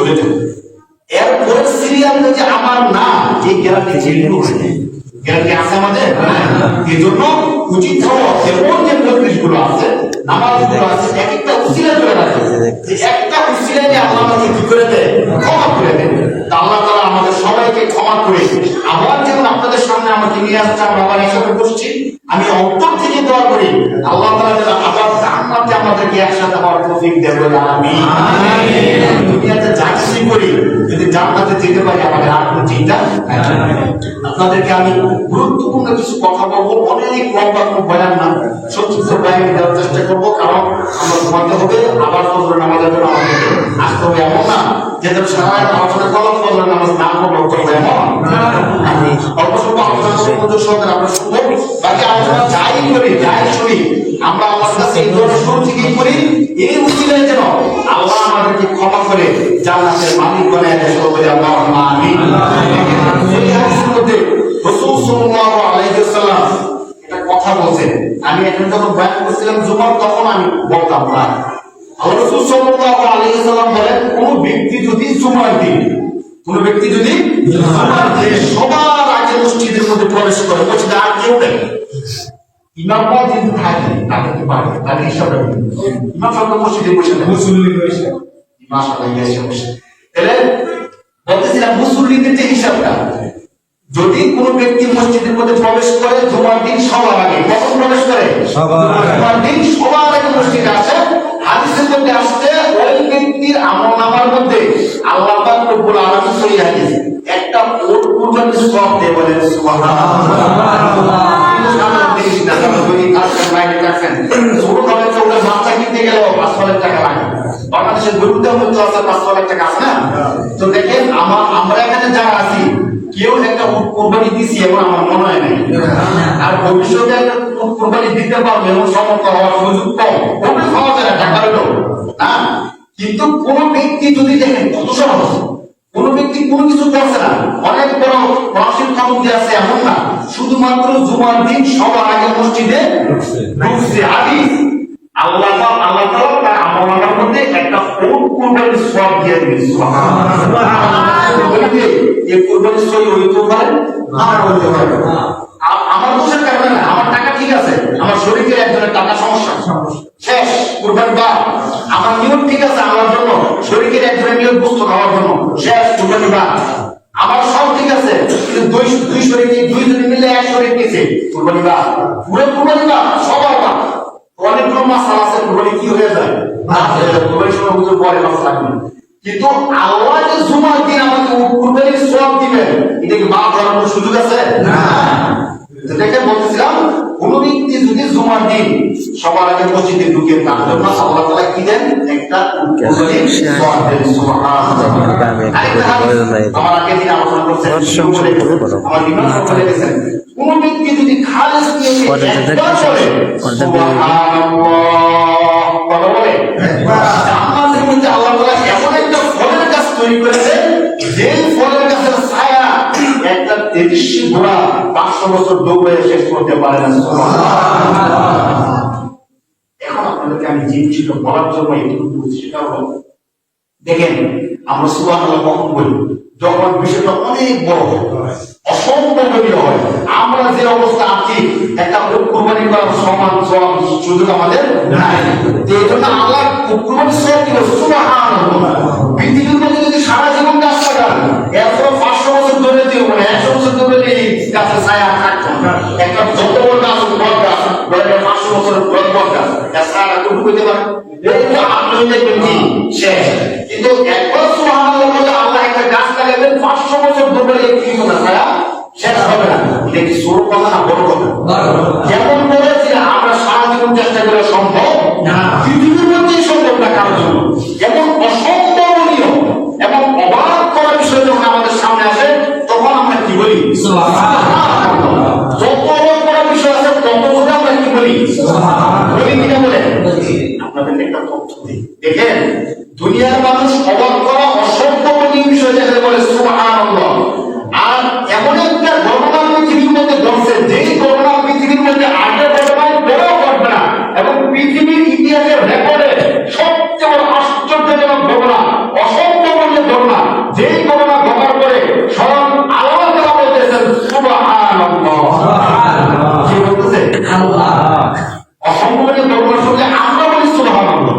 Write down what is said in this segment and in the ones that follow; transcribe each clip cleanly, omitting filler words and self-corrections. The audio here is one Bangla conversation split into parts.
প্রযোজ্য। এরপরে সিরিয়াল যে আমার নাম, এই গ্যারান্টি গ্যারান্টি আছে আমাদের। এই জন্য উচিত হওয়া এমন যে মজলিসগুলো আছে, নামাজগুলো আছে, এক একটা উসিলা করে রাখে, যে একটা উসিলা যে আল্লাহ আমাকে কি করে দেয়, ক্ষমা করে দেয়। আল্লাহ তাআলা আমাদের সবাইকে ক্ষমা করে আবার যেমন আপনাদের সামনে আমাকে নিয়ে আসছে, আমরা আবার একসাথে বসছি, আমি অন্তর থেকে দোয়া করি আল্লাহ তাআলা যেন আবার জান্নাতে আমাদেরকে একসাথে হওয়ার তৌফিক দেন, বলে আমিন। দুনিয়াতে যা কিছু করি যদি জান্নাতে যেতে পারি আমাদের আর কোনো চিন্তা নাই। আপনাদেরকে আমি গুরুত্বপূর্ণ কিছু কথা বলবো, অনেক লম্বা কোনো বয়ান না, সংক্ষিপ্ত বয়ান দেওয়ার চেষ্টা করবো, কারণ আমরা ঘুমাতে হবে, আবার ফজরের নামাজের জন্য আমাদেরকে আসতে হবে। এমন না যে সারা রাত আলোচনা করলাম, ফজরের নামাজ না করবো, এমন অল্প স্বল্প আলোচনা করে সহকারে আমরা শুনবো, বাকি আলোচনা যাই করি যাই শুনি আমরা আল্লাহর কাছে এই দোয়া শুরু থেকেই করি, এই উসিলায় যেন আল্লাহ আমাদেরকে ক্ষমা করে জান্নাতের মালিক বানায় দেয়, বলে আল্লাহুম্মা আমিন। এই হাদিসের মধ্যে রাসূল সাল্লাল্লাহু আলাইহি ওয়াসাল্লাম একটা কথা বলেন, আমি এখন যখন বয়ান করছিলাম জুমার, তখন আমি বলতাম না, আল্লাহ রাসূল সাল্লাল্লাহু আলাইহি ওয়াসাল্লাম বলেন, কোন ব্যক্তি যদি জুমার দিন, কোন ব্যক্তি যদি জুমার দিন সবার আগে মসজিদের মধ্যে প্রবেশ করে, মসজিদে আর কেউ নেই, ইমাম যদি থাকে তাকে কি পারে, তাকে হিসাব রাখবে, ইমাম সাহেব মসজিদে বসে মুসল্লি বসে, মাশাআল্লাহ এসে বসে, তাহলে বলতেছিলাম মুসল্লিদের যে হিসাবটা, যদি কোন ব্যক্তি মসজিদের মধ্যে প্রবেশ করে জুমার দিন সবার আগে, কখন প্রবেশ করে? জুমার দিন সবার আগে মসজিদে আসে, হাদিসের মধ্যে আসছে ওই ব্যক্তির আমলনামার মধ্যে আল্লাহ পাক রব্বুল আলামিন সহি হাদিস একটা ওট কুরবানির সওয়াব দেয়, বলেন সুবহানাল্লাহ। বাচ্চা কিনতে গেল 5 টাকা লাগে, বাংলাদেশের গরুর দাম হচ্ছে 5 টাকা আছে না? তো দেখেন আমরা এখানে যারা আছি কেউ একটা কোরবানি দিছি এবং আমার মনে হয় নাই, আর ভবিষ্যতে একটা কোরবানি দিতে পারবে এবং সমর্থ হওয়ার সুযোগ কম, খুবই সহজ টাকা হলো না। কিন্তু কোন ব্যক্তি যদি দেখেন কত সহজ, কোন ব্যক্তি কোন কিছু করছে না, অনেক বড় মানসিক ক্ষমতা আছে এমন না, শুধুমাত্র জুমার দিন সবার আগে মসজিদে ঢুকছে, হাদিস আল্লাহ তাআলা তার আমলনামার মধ্যে একটা কোরবানির সওয়াব দিয়ে দিবেন, সুবহানাল্লাহ। এই কোরবানির সওয়াব হইতে পারে, আমার হইতে পারে, আমার দোষের কারণে না, আমার টাকা ঠিক আছে, আমার শরীরের একজনের টাকা সমস্যা শেষ, কোরবানি বা আমার নিয়ত ঠিক আছে, আমার জন্য শরীরের একজনের নিয়ত বস্তু খাওয়ার জন্য শেষ, কোরবানি বা আমার সব ঠিক আছে, কিন্তু দুই শরীর দুইজনে মিলে এক শরীর নিয়েছে, কোরবানি বা পুরো কোরবানি বা সবার বা অনেকগুলো মাসালা আছে, কোরবানি কি হয়ে যায় না, কোরবানি সময় বুঝে পরে মাস লাগবে, কিন্তু আল্লাহ যে জুমার দিন আমাকে কোরবানির সওয়াব দিবেন, এটা কি মাফ করার কোনো সুযোগ আছে না? যেটাকে বলতেছিলাম, কোন ব্যক্তি যদি জুমার দিন সবার আগে মসজিদে ঢুকে, তার জন্য আল্লাহ তাআলা কি দেন, একটা কোরবানির সওয়াব দেন, সুবহানাল্লাহ। আমার আগে দিন আলোচনা করছেন, আমার ইমাম সাহেব বলে গেছেন, কোন ব্যক্তি যদি খালেস নিয়ে একবার বলে সুবহানাল্লাহ, কথা বলে, জান্নাতের মধ্যে আল্লাহ তাআলা এমন একটা ফলের গাছ তৈরি করেছেন, যে ফলের গাছের ছায়া একটা 33 ঘোড়া 500 বছর দৌড়ে শেষ করতে পারে না, সুবহানাল্লাহ। এখন আপনাদেরকে আমি যে জিনিসটা বলার জন্য একটু বলছি, সেটা হলো, দেখেন আমরা সুবহানাল্লাহ কখন বলি, যখন বিষয়টা অনেক বড় হয়, অসম্ভবনীয় হয়, আমরা যে অবস্থা আছি একটা কুরবানি করার সমান সুযোগ আমাদের নাই, এই জন্য আল্লাহ কুরবানি সওয়াব দিল, সুবহানাল্লাহ। পৃথিবীর মধ্যে যদি সারা জীবন গাছ লাগান, এরপর 500 বছর ধরে দিও, মানে 100 বছর ধরে এই গাছের ছায়া থাকতো, একটা যত বড় গাছ বড় গাছ, 500 বছরের বড় গাছ, এর ছায়া কোন হইতে পারে, এই তো আপনি দেখবেন কি শেষ। কিন্তু একবার সুবহানাল্লাহ বলে আল্লাহ একটা গাছ লাগাবেন, 500 বছর ধরে এই পৃথিবীর ছায়া শেষ হবে না, এটা কি ছোট কথা না বড় কথা? যেমন বলেছি আমরা সারা জীবন চেষ্টা করে সম্ভব না, পৃথিবীর মধ্যেই সম্ভব না কারোর জন্য, এমন অসম্ভবনীয় এবং অবাক করা বিষয় যখন আমাদের সামনে আসে, তখন আমরা কি বলি, সুবহানাল্লাহ। যত অবাক করা বিষয় আছে তত বলে আমরা কি বলি, সুবহানাল্লাহ, বলি কিনা বলে। আপনাদের একটা তথ্য দিই, দেখেন দুনিয়ার মানুষ অবাক করা অসম্ভবনীয় বিষয় যাকে বলে সুবহানাল্লাহ, আর এমন একটা ঘটনা পৃথিবীর মধ্যে ঘটছে, যেই ঘটনা পৃথিবীর মধ্যে আগে ঘটনায় বড় ঘটনা এবং পৃথিবীর ইতিহাসের রেকর্ডে ঘটনা, যেই ঘটনা ঘটার পরে স্বয়ং আল্লাহ তাআলা বলতেছেন সুবহানাল্লাহ। কি বলতেছে? অসম্ভব ঘটনার সঙ্গে আমরা বলি সুবহানাল্লাহ।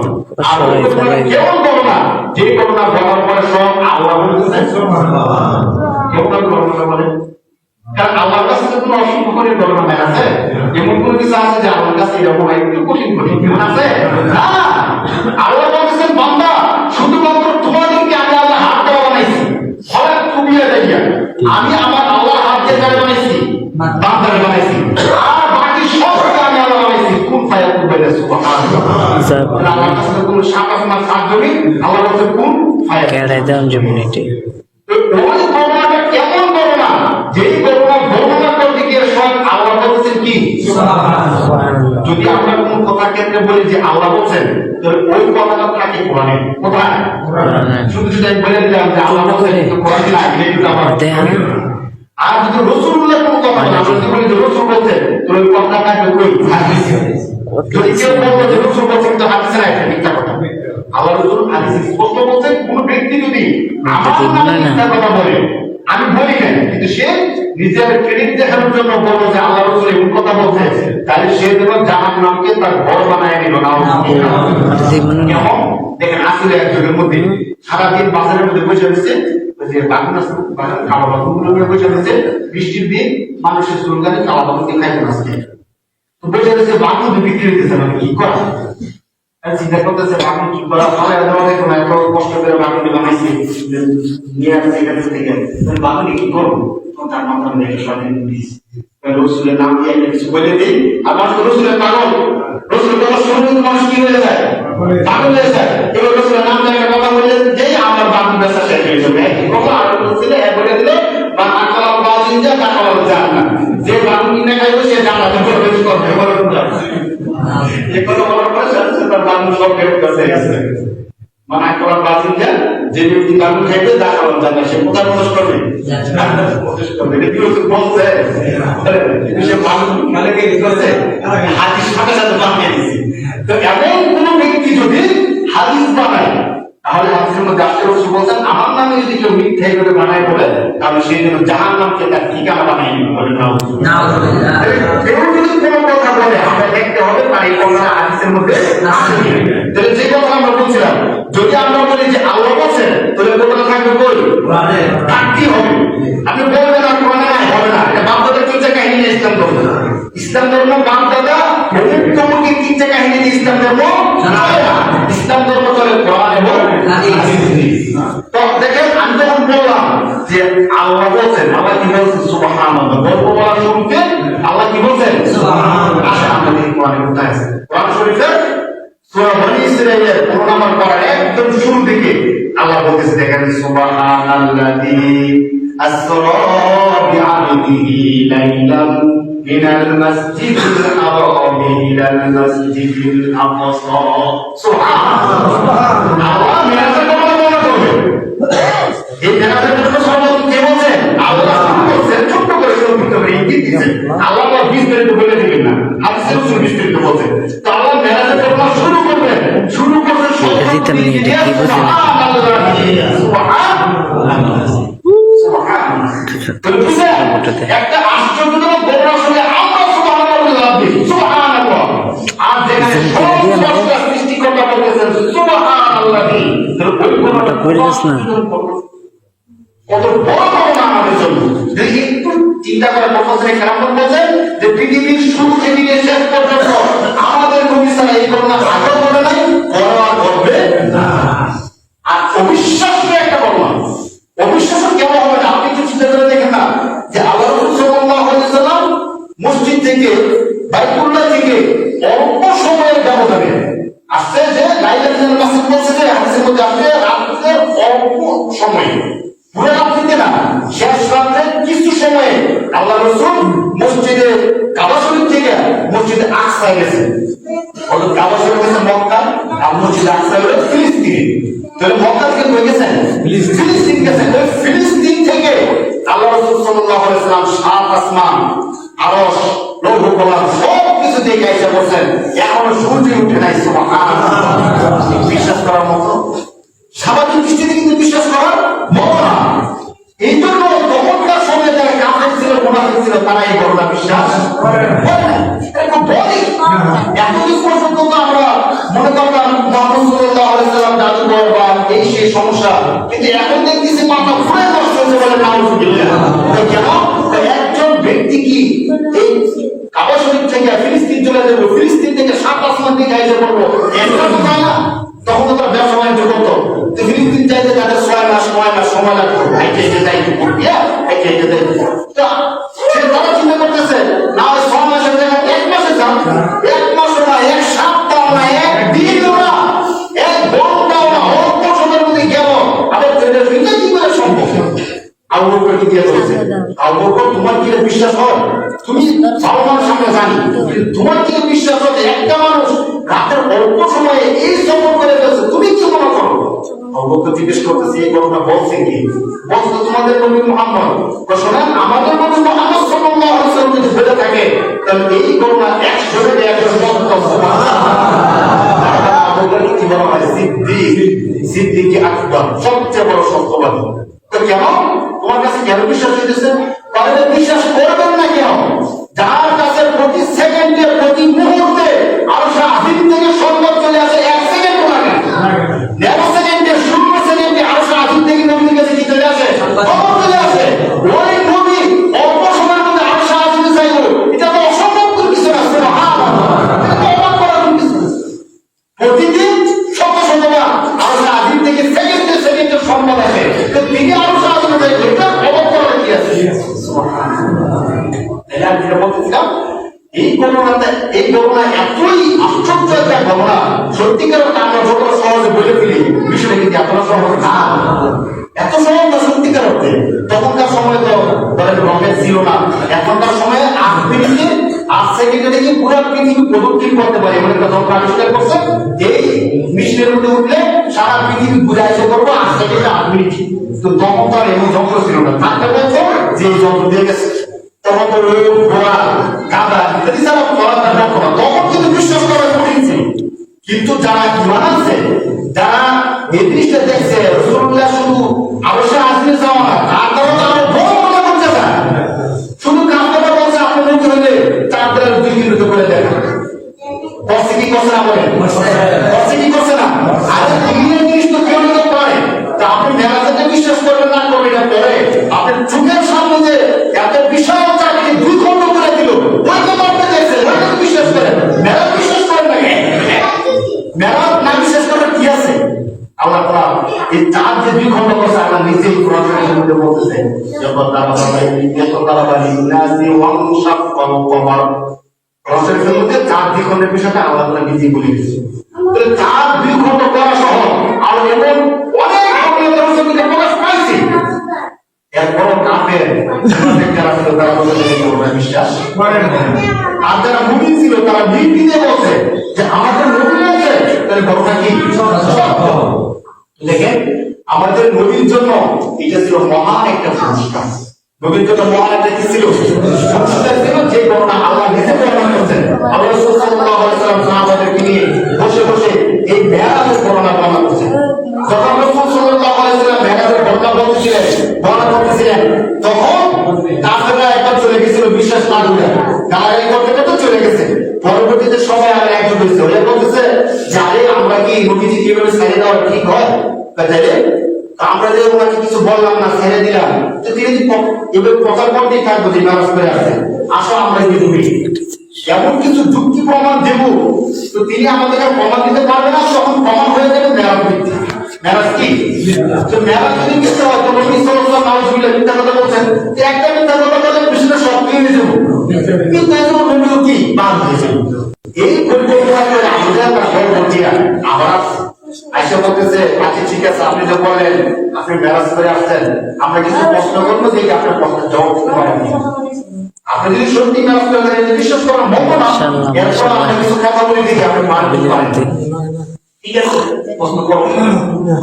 আর ওই ঘটনা কেমন ঘটনা, যে ঘটনা ঘটার পরে স্বয়ং আল্লাহ বলতেছেন সুবহানাল্লাহ। কেমন ঘটনা বলে? কারণ আল্লাহর কাছে কোনো অসম্ভব করে ঘটনা নাই আছে? এমন কোনো কিছু আছে যে আল্লাহর কাছে এরকম একটু কঠিন কঠিন কেমন আছে? না, আল্লাহ বলতেছেন বান্দা শুধুমাত্র তোমাদেরকে আমি আল্লাহ হাত দেওয়া বানাইছি, হঠাৎ কুবিয়ে দেখিয়া আমি আমার আল্লাহ হাত দিয়ে কারে বানাইছি? বান্দারে বানাইছি। আর বাকি সবকে আমি আল্লাহ বানাইছি কোন ফায়া কুবাইলে সুবহানাল্লাহ। আল্লাহর কাছে কোনো সাপ আসমান সাপ জমি, আল্লাহ বলছে কোন ফায়া কেড়ে দেন জমিনিটি। ওই করোনাটা কেমন করোনা, যেই করোনা বর্ণনা করতে গিয়ে সব আল্লাহ বলছেন কি সুবহানাল্লাহ। যদি আমরা কোন কথা ক্ষেত্রে বলি যে আল্লাহ বলছেন, তাহলে ওই কথাটা থাকে কোরআনে। কোথায়? শুধু শুধু আমি বলে দিলাম যে আল্লাহ বলছেন, কিন্তু কোরআনে নাই, এটা আমার। আর যদি রাসূলুল্লাহ কোন কথা বলে, আমরা যদি বলি যে রাসূল বলছেন, তাহলে ওই কথাটা থাকে কই? হাদিসে। যদি কেউ বলে যে রাসূল বলছেন, তো হাদিসে নাই, এটা মিথ্যা কথা। আল্লাহ রাসূল হাদিসে স্পষ্ট বলছেন, কোন ব্যক্তি যদি আমার নামে মিথ্যা কথা বলে, আমি বলি না, কিন্তু সে নিজের ক্রেডিট দেখানোর জন্য বলল যে আল্লাহ রাসূল এমন কথা বলছে, তাহলে সে যেন জাহান্নামকে তার ঘর বানায় নিল না। কেমন দেখেন, আসলে একজনের মধ্যে সারাদিন বাজারের মধ্যে বসে রয়েছে, যে বাগুন আছে খাওয়া বাগুনগুলো নিয়ে বসে রয়েছে, বৃষ্টির দিন মানুষের চুলকানি খাওয়া বাগুন দিয়ে খাইতে আসছে, তো বসে রয়েছে বাগুন বিক্রি হইতেছে, মানে কি করা চিন্তা করতেছে, বাগুন কি করা ভালো দেওয়া দেখো না, এত কষ্ট করে বাগুনটি বানাইছে নিয়ে আসছে এখান থেকে, বাগুনটি কি করবো? তার মাথা দেখে স্বাধীন দিস রসুলের নাম দিয়ে একটা কিছু বলে দিই, আর মানুষ রসুলের পাগল, রসুলের কথা শুনলে মানুষ কি হয়ে যায়? পাগল হয়ে যায়। এবার রসুলের নাম দিয়ে একটা কথা বলে যে আমার বাগুন বেচা শেষ হয়ে যাবে, কথা আর বলছিল বলে দিলে বা আকাল বাজিন যা কাকাল যান না, যে বাগুন কিনে খাইবে সে জানাতে প্রবেশ করবে, যে কথা বলার পরে তার বাগুন সব ফেরত কাছে গেছে। মানে আকাল বাজিন যা, যে ব্যক্তি বাগুন খাইবে তা খাওয়া যায় না, সে কোথায় প্রবেশ করবে? প্রবেশ করবে। এটা কি রসুল বলছে? সে বাগুন মানে কি করছে? হাদিস সাথে সাথে বানিয়ে দিচ্ছে। তো এমন কোন ব্যক্তি যদি হাদিস বানায়, তাহলে হাদিসের মধ্যে আসতে রসুল বলছেন, আমার নামে যদি কেউ মিথ্যা করে বানায় বলে, তাহলে সেই জন্য জাহান্নামকে তার ঠিকানা বানিয়ে নিতে বলে না। কেউ যদি কোনো কথা বলে, আমরা দেখতে হবে তার এই কথাটা হাদিসের মধ্যে আছে কিনা। তাহলে যে কথা আমরা বলছিলাম, যদি আমরা বলি যে আল্লাহ বলছেন, তাহলে কথাটা থাকবে কই? কোরআনে থাকতে হবে। আপনি বলবেন আর কোরআনে নাই, হবে না। এটা বাপদাদার তিনটা কাহিনী নিয়ে ইসলাম ধর্ম, ইসলাম ধর্ম বাপদাদা অমুক তিনটা কাহিনী নিয়ে ইসলাম ধর্ম চলে না। ইসলাম ধর্ম চলে কোরআন এবং হাদিস। তো দেখেন, আমি যখন বললাম যে আল্লাহ বলছেন, আল্লাহ কি বলছেন? সুবহানাল্লাহ। গল্প বলার শুরুতে আল্লাহ কি বলছেন? সুবহানাল্লাহ। আসলে আমরা দেখি কোরআনে কোথায় আছে? কোরআন শরীফের সূরা বনী ইসরাঈলের 15 নম্বর পারার একদম শুরু থেকে আল্লাহ বলতেছে, দেখেন, সুবহানাল্লাযী আসরা বিআবদিহি লাইলাম মিনাল মাসজিদিল হারাম ইলাল মাসজিদিল আকসা। সুবহানাল্লাহ। আল্লাহ মেরাজের কথা বলা করবে। এই মেরাজের কথা সর্বপ্রথম কে বলছেন? আল্লাহ বলছেন। ছোট্ট করে সংক্ষিপ্ত করে ইঙ্গিত দিয়েছেন। আল্লাহ বিস্তারিত বলে দিবেন না, হাদিসে রাসূল বিস্তারিত বলছেন। তো আল্লাহ মেরাজের কথা শুরু করবেন, শুরু করবেন সুবহানাল্লাহ। একটা আশ্চর্যজনক ঘটনা শুনে আমরা সুবহানাল্লাহ বলে লাভ দিই। সুবহানাল্লাহ। আর যেখানে সমস্ত সৃষ্টিকর্তা বলতেছেন সুবহানাল্লাহ, তাহলে ওই ঘটনাটা পরিবেশ না কত বড় ঘটনা আমাদের জন্য। দেখি একটু চিন্তা করে প্রফেসর কেরাম বলছেন যে পৃথিবীর শুরু থেকে নিয়ে শেষ পর্যন্ত আমাদের নবী ছাড়া এই ঘটনা আগেও ঘটে নাই, ঘটনা ঘটবে না। আর অবিশ্বাস্য একটা ঘটনা, অবিশ্বাস্য কেন হবে না? আপনি একটু চিন্তা করে দেখেন না যে আল্লাহ রাসূল সাল্লাল্লাহু আলাইহি সাল্লাম মসজিদ থেকে বাইতুল্লাহ থেকে অল্প সময়ের ব্যবধানে আসছে, যে লাইলাতুল মাসজিদ বলছে যে হাদিসের মধ্যে আসছে রাতের অল্প সময়, পুরো রাত্রিতে না, শেষ রাতে কিছু সময়ে আল্লাহ রাসূল মসজিদে কাবা শরীফ থেকে মসজিদে আকসায় গেছে। অর্থাৎ কাবা শরীফ গেছে মক্কা, আর মসজিদে আকসা হলো ফিলিস্তিনে। তাহলে মক্কা থেকে কই গেছেন? ফিলিস্তিন গেছেন। ওই ফিলিস্তিন থেকে আল্লাহ রাসূল সাল্লাল্লাহু আলাইহি সাল্লাম সাত আসমান, আরশ, লৌহ কলাম সব কিছু দেখে এসে বলছেন, এখনো সূর্য উঠে নাই। সুবহানাল্লাহ। বিশ্বাস করার মতো স্বাভাবিক দৃষ্টিতে কিন্তু বিশ্বাস করার ছিল তারা এই ঘটনা বিশ্বাস করে না। এটা খুব বড়। এতদিন পর্যন্ত তো আমরা মনে করতাম মুহাম্মদ সাল্লাল্লাহু আলাইহি সাল্লাম জাদুকর বা এই সেই সমস্যা, কিন্তু এখন দেখতেছি মাথা ঘুরে নষ্ট হয়েছে বলে নাউজুবিল্লাহ। কেন? একজন ব্যক্তি কি এই কাবা শরীফ থেকে ফিলিস্তিন চলে যাবো, ফিলিস্তিন থেকে 7 আসমান দিকে আইতে পারবো, এটা তো তাই না। তখন তো তারা ব্যবসা বাণিজ্য করতো, তো ফিলিস্তিন চাইতে তাদের 6 মাস সময় লাগতো, আইতে যাইতে করবিয়া আইতে যাইতে। তো সে তারা চিন্তা করতেছে না, ওই 6 মাসের জায়গায় 1 মাসে যান, 1 মাসও না, 1 সপ্তাহ না, 1 দিনও না, 1 ঘন্টাও না, অল্প সময়ের মধ্যে গেল। আবার এটা কি করে সম্ভব? আবু বকর কি দিয়ে বলছে, আবু বকর তোমার কি বিশ্বাস হয়? তুমি সালমানের সামনে জানি, তোমার কি বিশ্বাস হয় একটা মানুষ রাতের অল্প সময়ে এই সফর করে ফেলছে, তুমি কি মনে করো? আবু বকর জিজ্ঞেস করতেছে এই ঘটনা বলছে কি? বলছে তোমাদের নবী মুহাম্মদ। শোনেন, আমাদের নবী মুহাম্মদ সাল্লাল্লাহু আলাইহি ওয়াসাল্লাম যদি বলে থাকে তাহলে এই ঘটনা 100 থেকে 100 আবু বকর কি বলা হয়? সিদ্দিক আকবর, সবচেয়ে বড় সত্যবাদী। তো কেন তোমার কাছে কেন বিশ্বাস হইতেছে? তাহলে বিশ্বাস করবেন না কেন? যার কাছে প্রতি সেকেন্ডে প্রতি মুহূর্তে আরশে আজিম থেকে সংবাদ চলে আসে, 1 সেকেন্ড লাগে, 0 সেকেন্ডে 0 সেকেন্ডে আরশে আজিম থেকে নবীর কাছে কি চলে আসে? খবর চলে আসে। ওই নবী অল্প সময়ের মধ্যে আরশে আজিমে যাইব, এটা তো অসম্ভব কিছু না। সুবহানাল্লাহ, এটা তো অবাক করার কিছু। প্রতিদিন শত শতবার আরশে আজিম থেকে সেকেন্ডে সেকেন্ডে সংবাদ আসে, তো তিনি আরশে আজিমে যাইব, এটা অবাক করার কি আছে? এই ঘটনা এতই আশ্চর্য একটা ঘটনা, সত্যিকার আমরা যত সহজে বলে ফেলি, বিষয়টা কিন্তু এতটা সহজ না, এত সহজ না সত্যিকার অর্থে। তখনকার সময় তো ধরেন রকেট ছিল না, এখনকার সময়ে 8 মিনিটে 8 সেকেন্ডে দেখি পুরো পৃথিবী প্রদক্ষিণ করতে পারে এমন একটা যন্ত্র আবিষ্কার করছে। এই মেশিনের মধ্যে উঠলে সারা পৃথিবী ঘুরে আসতে পারবো 8 সেকেন্ডে 8 মিনিট। তো তখন তো আর এমন যন্ত্র ছিল না, থাকতে বলছো যে এই যন্ত্র দিয়ে গেছে। তখন তো ঘোড়া গাধা ইত্যাদি ছাড়া চলাফেরা করতো না, তখন কিন্তু বিশ্বাস করা কঠিন ছিল। কিন্তু যারা ঈমান আনছে, যারা এই জিনিসটা দেখছে, রাসূলুল্লাহ শুধু আরশে আজিমে যাওয়া না, তার দ্বারা তারা বড় মনে করতে চায়। শুধু কাফেররা বলছে আপনি মুক্ত হলে 4 দিনের 2 মিনিট করে দেখা বসে কি করছে না, বলেন বসে কি করছে না। আর দুনিয়ার জিনিস তো কেউ নিতে পারে, তা আপনি মেরাজে বিশ্বাস করবেন না করবেন এটা পরে আপনি চোখের সামনে যে এত বিশাল চাকরি 2 খণ্ড করে দিল, ওই তো আপনি দেখছেন, ওই তো বিশ্বাস করেন। মেরাজ বিশ্বাস করেন না, মেরাজ না বিশ্বাস করার কি আছে? আল্লাহ তাআলা এই 4 যে 2 খণ্ড করছে, আল্লাহ নিজেই কোরআন শরীফের মধ্যে বলতেছেন, যখন তারা বলে ইন্নাসি ওয়ান শাক্কাল কমার, কোরআন শরীফের মধ্যে 4 2 খণ্ডের বিষয়টা আল্লাহ তাআলা নিজেই বলে দিয়েছেন। তো 4 2 খণ্ড করা সহ আর এমন অনেক ঘটনা রসুলকে প্রকাশ পাইছে। এরপর কাফের যারা ছিল তারা বলে বিশ্বাস করেন না, আর যারা মুমিন ছিল তারা নির্বিঘ্নে বলছে যে আমাদের নবী বলছে, তাহলে ঘটনা কি সত্য। দেখেন, আমাদের নবীর জন্য এটা ছিল মহান একটা পুরস্কার। নবীর জন্য মহান একটা কি ছিল? পুরস্কার ছিল, যে ঘটনা আল্লাহ নিজে বর্ণনা করছেন। আল্লাহ রাসূল সাল্লাল্লাহু আলাইহি ওয়াসাল্লাম সাহাবাদেরকে নিয়ে বসে বসে এই মেরাজের ঘটনা বর্ণনা করছেন। যখন রাসূল সাল্লাল্লাহু আলাইহি ওয়াসাল্লাম মেরাজের ঘটনা বলছিলেন, বর্ণনা করতেছিলেন, তখন কাফেররা একবার চলে গেছিল বিশ্বাস না করে, গালাগালি করতে করতে চলে গেছে। পরবর্তীতে সবাই আবার একজন হয়েছে, ওরা বলতেছে যে আরে আমরা কি নবীজি কিভাবে ছেড়ে দেওয়া ঠিক হয়? তাইলে আমরা যে ওনাকে কিছু বললাম না, ছেড়ে দিলাম, তো তিনি এবার প্রচার করতেই থাকবো যে নারাজ করে আসে, আসো আমরা কি নবী, এমন কিছু যুক্তি প্রমাণ দেব, তো তিনি আমাদেরকে প্রমাণ দিতে পারবে না, তখন প্রমাণ হয়ে যাবে মেরাজ ভিত্তি। মেরাজ কি? তো মেরাজ যদি মিথ্যা হয়, তো নবী সাল্লাল্লাহু আলাইহি ওয়াসাল্লাম মিথ্যা কথা বলছেন, একটা মিথ্যা কথা বলে বিষয়টা সব নিয়ে যাবো, কিন্তু এত নবীও কি বাদ হয়েছে। এই পরিকল্পনা করে আমাদের আবার আইসা বলতেছে, আচ্ছা ঠিক আছে, আপনি যে বলেন আপনি মেরাজ করে আসছেন, আমরা কিছু প্রশ্ন করবো, যে আপনার প্রশ্নের জবাব দিতে পারেন। আপনি যদি সত্যি মেরাজ করে বিশ্বাস করেন মতো না, এরপর আমরা কিছু কথা বলে দিই, আপনি মানতে পারেন, ঠিক আছে প্রশ্ন করবো।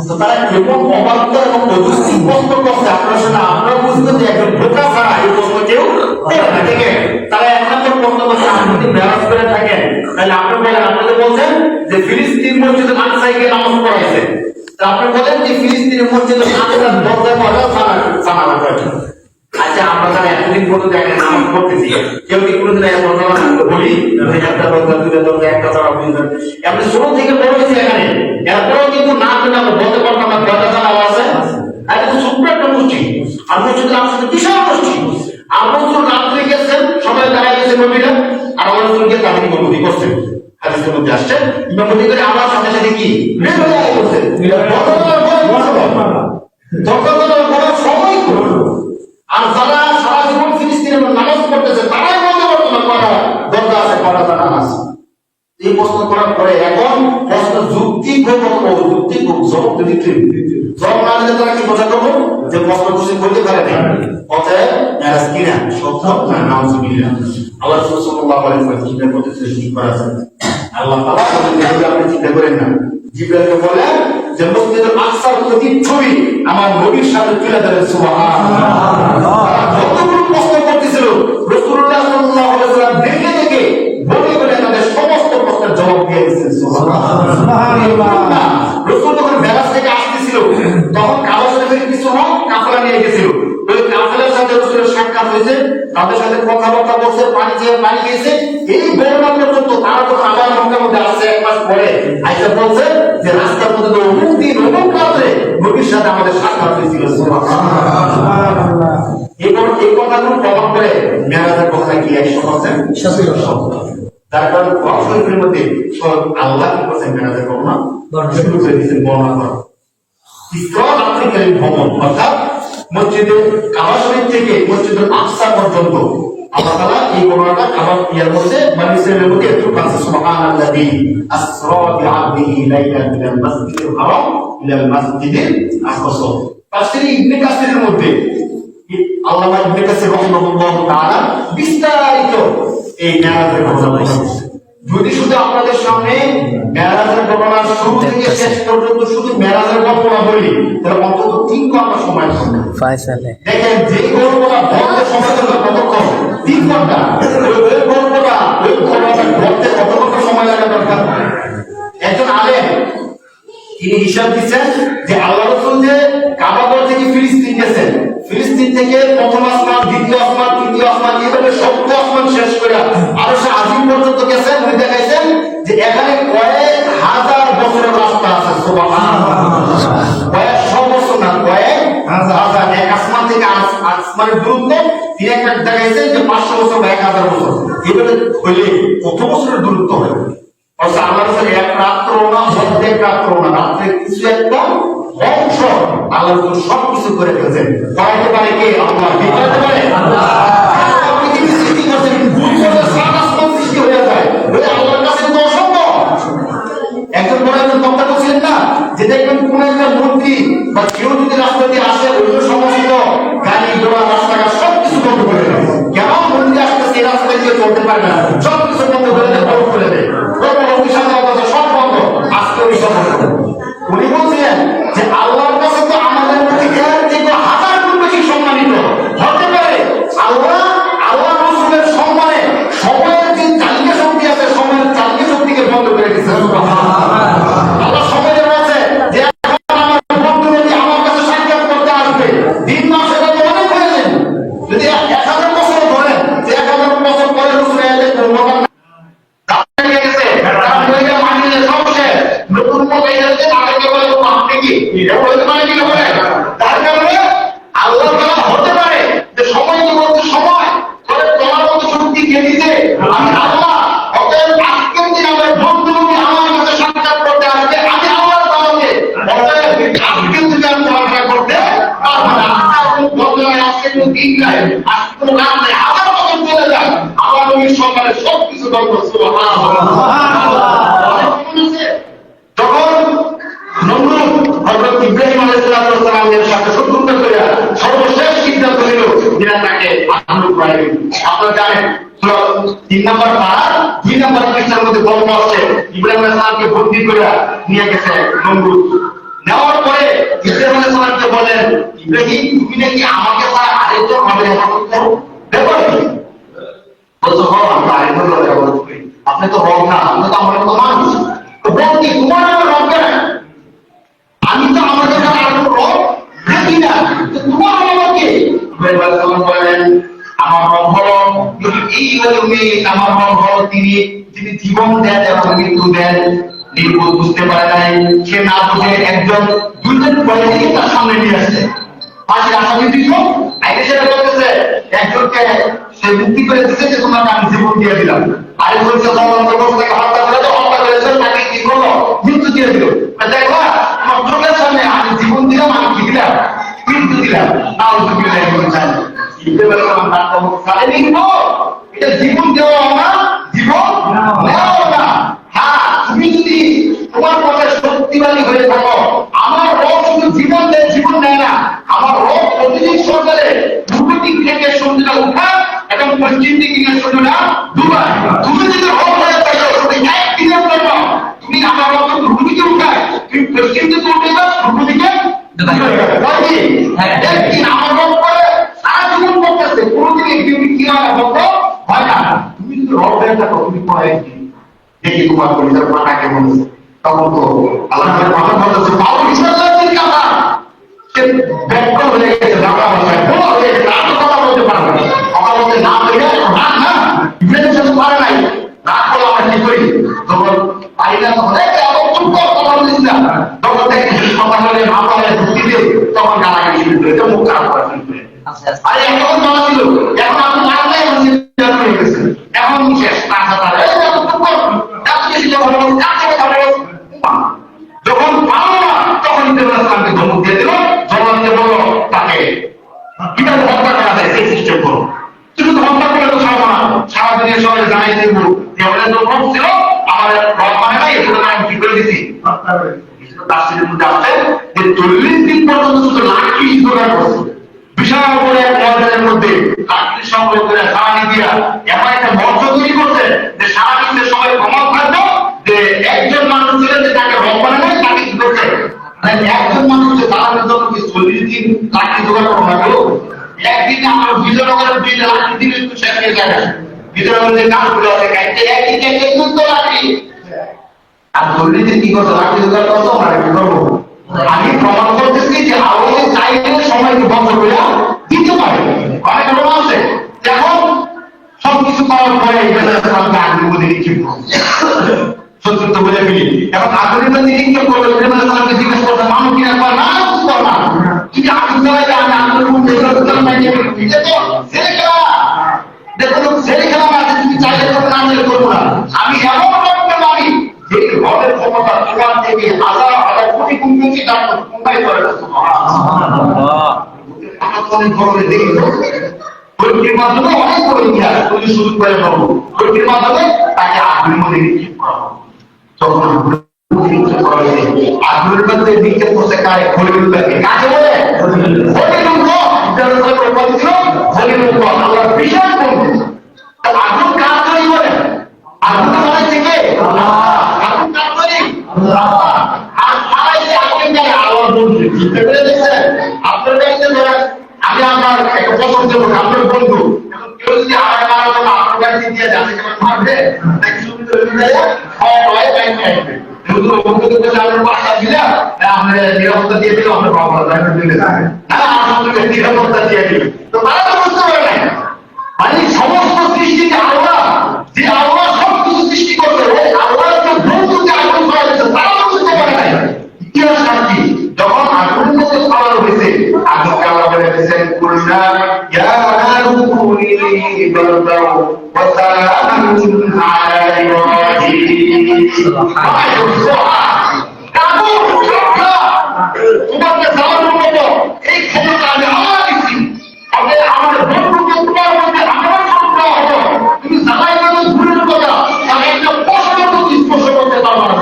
তো তারা এমন অবাধ্য এবং অযৌক্তিক প্রশ্ন করছে, আপনার সাথে আমরা বুঝবো যে একজন বোকা ছাড়া এই প্রশ্ন কেউ করে না। ঠিক আছে, তারা এক নম্বর প্রশ্ন করছে, আপনি যদি মেরাজ করে থাকেন তাহলে আপনি বলেন, আপনাদের বলছেন যে ফিলিস্তিন মসজিদে আকসাকে নামাজ পড়াইছে, তা আপনি বলেন যে ফিলিস্তিনের মসজিদে আকসার দরজা পড়া জানা আচ্ছা আমরা যারা এতদিন পর্যন্ত একটা নামাজ পড়তেছি কেউ কি কোনোদিন বলি একটা দরকার দুটো দরকার একটা তারা আপনি ছোট থেকে বড় হয়েছে এখানে এরপরেও কিন্তু না পেলে আমরা বলতে পারতাম না দরকার জানা আছে আর এটা ছোট্ট একটা মসজিদ আর মসজিদের আমার সাথে বিশাল মসজিদ আমরা রাত্রে গেছেন সবাই দাঁড়ায় গেছে নবীরা আর আমার গিয়ে তাদের ইমামতি করছেন হাদিসের মধ্যে আসছে ইমামতি করে আমার সাথে সাথে কি সময় করলো আর যারা সারা জীবন ফিলিস্তিনে নামাজ পড়তেছে তারাই বলতে পারতো না কটা দরজা আছে কটা জানা আছে এই প্রশ্ন করার পরে এখন প্রশ্ন যুক্তি যুক্তি জবাব দিতে জবাব না দিলে তারা কি বোঝা করবো যে প্রশ্ন খুশি করতে পারে না অতএব মেরাজ কিনা সত্য না নাউজুবিল্লাহ আল্লাহ সাল্লাল্লাহু আলাইহি ওয়াসাল্লাম চিন্তা করতেছে কি করা যায় আল্লাহ তাআলা বলেন আপনি চিন্তা করেন না জিবরাইলকে বলে যে মসজিদুল আকসার প্রতিচ্ছবি আমার নবীর সাথে তুলে ধরে সুবহানাল্লাহ যতগুলো প্রশ্ন করতেছিল রাসূলুল্লাহ সাল্লাল্লাহু আলাইহি ওয়াসাল্লাম দেখে দেখে বলে বলে তাদের সমস্ত প্রশ্নের জবাব দিয়ে দিয়েছেন সুবহানাল্লাহ রাসূল যখন মেরাজ থেকে আসতেছিল তখন কাবা শরীফের কিছু লোক কাফেলা নিয়ে গেছিল ওই কাফেলার সাথে রাসূলের সাক্ষাৎ হয়েছে তাদের সাথে কথাবার্তা বলছে পানি খেয়েছে এই বর্ণনা পর্যন্ত তারা যখন আবার মক্কার মধ্যে আসছে এক মাস পরে আইসা বলছে যে রাস্তার মধ্যে তো অমুক দিন অমুক রাত্রে নবীর সাথে আমাদের সাক্ষাৎ হয়েছিল সুবহানাল্লাহ এই কথাগুলো প্রমাণ করে মেরাজের কথা কি 100% তার কারণ কোরআন শরীফের মধ্যে আল্লাহ কি করছেন মেরাজের ঘটনা শুরু করে দিয়েছেন বর্ণনা করা ইসরা রাত্রিকালীন ভ্রমণ অর্থাৎ মসজিদে কাবা শরীফ থেকে মসজিদুল আকসা পর্যন্ত আল্লাহ তাআলা এই বর্ণনাটা কাবা ইয়ার মধ্যে বনী ইসরাঈলের মধ্যে একটু কাছে সুবহানাল্লাযী আসরা বিআবদিহি লাইলান মিনাল মাসজিদিল হারাম ইলাল মাসজিদিল আকসা তাফসীর ইবনে কাসিরের মধ্যে আল্লামা ইবনে কাসির রাহিমাহুল্লাহ তাআলা বিস্তারিত এই মেরাজের ঘটনা বলেছেন যদি শুধু আপনাদের সামনে মেরাজের ঘটনা শুরু থেকে শেষ পর্যন্ত শুধু মেরাজের ঘটনা বলি তাহলে অন্তত 3 ঘন্টা সময় লাগবে ফয়সালে দেখেন যে গল্পটা বলতে সময় লাগবে কতক্ষণ 3 ঘন্টা ওই গল্পটা বলতে কত ঘন্টা সময় লাগবে দরকার একজন আলেম তিনি হিসাব দিচ্ছেন যে আল্লাহ রাসূল যে কাবাগর থেকে ফিলিস্তিন গেছেন ফিলিস্তিন থেকে প্রথম আসমান দ্বিতীয় আসমান তৃতীয় আসমান এইভাবে সপ্ত আসমান শেষ করে আরশে আজিম পর্যন্ত গেছেন উনি দেখাইছেন যে এখানে কয়েক হাজার বছরের রাস্তা আছে সুবহানাল্লাহ কয়েক শত বছর না কয়েক হাজার এক আসমান থেকে আসমানের দূরত্ব তিনি একটা দেখাইছেন যে 500 বছর বা 1000 বছর এইভাবে হইলে কত বছরের দূরত্ব হবে অর্থাৎ আল্লাহ রাসূল এক রাত্র না অর্ধেক রাত্র না রাত্রে কিছু একটা অংশ আল্লাহ রাসূল সবকিছু করে ফেলেছেন করাতে পারে কে আল্লাহ কে করতে পারে আল্লাহ আপনি কি সৃষ্টি করছেন ভুল করে সাত আসমান সৃষ্টি হয়ে যায় ওই আল্লাহর কাছে তো অসম্ভব একজন বড় একজন বক্তা বলছিলেন না যে দেখবেন কোন একটা মন্ত্রী বা কেউ যদি রাস্তা দিয়ে আসে ওই সমস্ত গাড়ি ঘোড়া রাস্তাঘাট সবকিছু বন্ধ করে দেয় কেমন মন্ত্রী আসতেছে এই রাস্তা দিয়ে চলতে পারে না সবকিছু বন্ধ করে দেয় বন্ধ করে দেয় সব বন্ধ আজকে ওই সব উনি বলছিলেন যে আল্লাহর কাছে তো আমাদের প্রতি থেকে হাজার গুণ বেশি সম্মানিত হতে পারে আল্লাহ রাসূলের সম্মানে সময়ের যে চালিকা শক্তি আছে সময়ের চালিকা শক্তিকে বন্ধ করে দিয়েছেন আল্লাহ সময় বলছে যে আমার বন্ধু যদি আমার কাছে সাক্ষাৎ করতে আসবে দিন মাস এটা তো অনেক হয়ে যাবে যদি 1000 বছর ধরেন যে 1000 বছর পরে রাসূল এলে মহান আল্লাহ তাআলা হতে পারে যে সময় বলতে সময় করে তোমার মতো শক্তি কে দিতে আমি আল্লাহ অতএব আজকের দিন আমার বন্ধু আমার কাছে সাক্ষাৎ করতে আসবে আমি আল্লাহ তাআলাকে অতএব আজকের দিন আমি তোমাকে করতে পারবো না বর্তমানে আজকে কোনো দিন নাই আজকে কোনো রাত নাই হাজার বছর চলে যায় আমার নবীর সম্মানে সবকিছু বন্ধ সুবহানাল্লাহ তখন নমরুদ হযরত ইব্রাহিম আলাইহিস সালামের সাথে শত্রুতা করে সর্বশেষ সিদ্ধান্ত নিল যে তাকে আহ্বান করে আপনারা জানেন সূরা 3 নম্বর পারা 2 নম্বর পৃষ্ঠার মধ্যে গল্প আছে ইব্রাহিম আলাইহিস সালামকে বন্দী করে নিয়ে গেছে নমরুদ নেওয়ার পরে ইব্রাহিম আলাইহিস সালামকে বলেন ইব্রাহিম তুমি নাকি আমাকে ছাড়া আরেকজন হবে ইবাদত করো ব্যাপার কি বলছো হ্যাঁ আমরা আরেকজন হবে ইবাদত করি আপনি তো রব না আপনি তো আমার মতো মানুষ তো বলছি তোমার নামে রব কেন আমি তো আমাদের কাছে আর রব দেখি না তোমার আমাকে বলেন আমার রব হলো আমার রব হলো তিনি যিনি জীবন দেন এবং মৃত্যু দেন। নির্বোধ বুঝতে পারে নাই, সে না বুঝে একজন দুজন কয়েদিকে তার সামনে নিয়ে আসছে। ফাঁসির আসামি দুজন আইনে সেটা বলতেছে, একজনকে সে মুক্তি করে দিচ্ছে যে তোমাকে আমি জীবন দিয়ে দিলাম, আরেক বলছে তাকে হত্যা করেছে, হত্যা করেছে তাকে কি করলো, মৃত্যু দিয়ে দিল। দেখো আমার চোখের সামনে আমি জীবন দিলাম, আমি কি দিলাম, মৃত্যু দিলাম। তাও তুমি এটা জীবন দেওয়া না, জীবন নেওয়া না। হ্যাঁ, তুমি যদি তোমার কথা সত্যিবাদী হয়ে থাকো, আমার রব শুধু জীবন দেয়, জীবন নেয় না। আমার রব প্রতিদিন সকালে পূর্ব দিক থেকে সূর্যটা উঠা এবং পশ্চিম দিক থেকে সূর্যটা ডুবা। তুমি যদি রব হয়ে থাকো শুধু একদিনের জন্য, তুমি আমার রব পূর্ব দিকে উঠায়, তুমি পশ্চিম দিকে উঠে যাও, পূর্ব দিকে একদিন আমার রব করে সারা জীবন করতেছে, কোনোদিন একদিন কি হয় না। তুমি যদি রব হয়ে থাকো, তুমি কয়েকদিন দেখি তোমার পরিবার পাটা কেমন, তখন তো আল্লাহ কথা বলতেছে পাও বিশ্বজিৎ কথা সে ব্যক্ত হয়ে গেছে, বাংলা ভাষায় বলা হয়ে গেছে, আর কথা বলতে পারবে না। কথা বলতে না পেরে না না ইংরেজি সাথে পারে নাই, না করলে আমরা কি করি, তখন পারি না, তখন চুপ কর, কথা বলিস না, তখন থেকে কথা বলে মাথা হয়ে ঢুকি দিয়ে তখন গালাগালি শুরু করে, মুখ খারাপ করা শুরু করে। আরে এখন বলা ছিল, এখন আপনি মারলে হয়ে গেছে, এখন শেষ যখন পারো না তখন ইন্টারন্যাশনালকে ধমক দিয়ে দিল, জনগণকে বলো তাকে কিভাবে হত্যা করা যায় সেই সিস্টেম করো। শুধু হত্যা করে তো ছাড়বো না, সারাদিনের সবাই জানিয়ে দেবো যে ওদের তো রব ছিল, আমার রব মানে নাই, এগুলো আমি কি করে দিছি তাফসীরের মধ্যে আছে যে 40 দিন পর্যন্ত শুধু লাঠি জোগাড় করছে, বিশাল বড় এক ময়দানের মধ্যে লাঠি সংগ্রহ করে সারানি দিয়া এমন একটা মঞ্চ তৈরি করছে যে সারা বিশ্বের সবাই প্রমাণ থাকতো যে একজন মানুষ ছিলেন যে তাকে রব মানে নাই, তাকে কি করছে একজন মানুষকে চালানোর জন্য কি 40 দিন লাঠি জোগাড় করা লাগলো। একদিনে আমার বিজয়নগরের 2টা লাঠি দিলে একটু শেষ হয়ে যায়, বিজয়নগরের যে কাজগুলো আছে একদিকে তো লাঠি, আর 40 দিন কি করছে লাঠি জোগাড় করছো, আমরা কি করবো। আমি প্রমাণ করতেছি যে আওয়ামী চাইলে সময়কে বন্ধ করে দিতে পারে, অনেক প্রমাণ আছে। এখন সবকিছু করার পরে আগ্রহ নিরীক্ষণ সত্যি বলে ফেলি, এখন আগ্রহ নিরীক্ষণ করলে জিজ্ঞেস করতে মানুষ কিনা করে না, বুঝতে না কিন্তু আগ্রহ আমি আগ্রহ দেখো ছেলে খেলা আছে, তুমি চাইলে করবে না চাইলে করবো না। আমি এমন করতে পারি যে ঘরের ক্ষমতা তোমার থেকে হাজার হাজার কোটি গুণ বেশি কোনটাই করে পরীক্ষার মাধ্যমে অনেক বড় ইতিহাস তৈরি শুরু করে নেব, পরীক্ষার মাধ্যমে তাকে আগ্রহ নিরীক্ষণ করা হবে। তখন আগ্রহের মধ্যে নিক্ষেপ করছে কারে, হরিণকে কাকে বলে আমরা বিশাল করবো। আগুন কাজ তৈরি করে, আগুন মানে থেকে আগুন কাজ তৈরি আর সবাই যে আগুন দেয় আলোর বন্ধু চিন্তা করে দেখছেন। আপনার কাছে ধরেন আমি আমার একটা পছন্দ করবো, আপনার বন্ধু এখন কেউ যদি আমার মারা জন্য আপনার কাছে দিয়ে যাচ্ছে কেমন মারবে নাকি সুবিধা হয়ে যায় হয় নয় টাইম আসবে নিরাপত্তা দিয়ে দিল, আমরা নিরাপত্তা দিয়ে দিল, তো তারা তো বুঝতে পারে না মানে সমস্ত সৃষ্টিকে আল্লাহ যে আল্লাহ সবকিছু সৃষ্টি করছে, আল্লাহ যে বন্ধুকে আগুন করা হয়েছে তারা তো বুঝতে পারে নাই। ইতিহাস সাক্ষী যখন আগুন মধ্যে খাওয়ানো হয়েছে, আগুনকে আল্লাহ বলে দিয়েছেন কুলনা ইয়া নারু কুনি বারদাও ওয়া সালামুন আলা ইব্রাহিম। তোমাকে সালাম করবো, এই ক্ষমতা আমি আল্লাহ দিচ্ছি, আমার বন্ধুকে তোমার মধ্যে আমার শব্দ হলো, তুমি জানাই গেলে ভুলের কথা তাকে একটা প্রশ্ন স্পর্শ করতে পারবো না।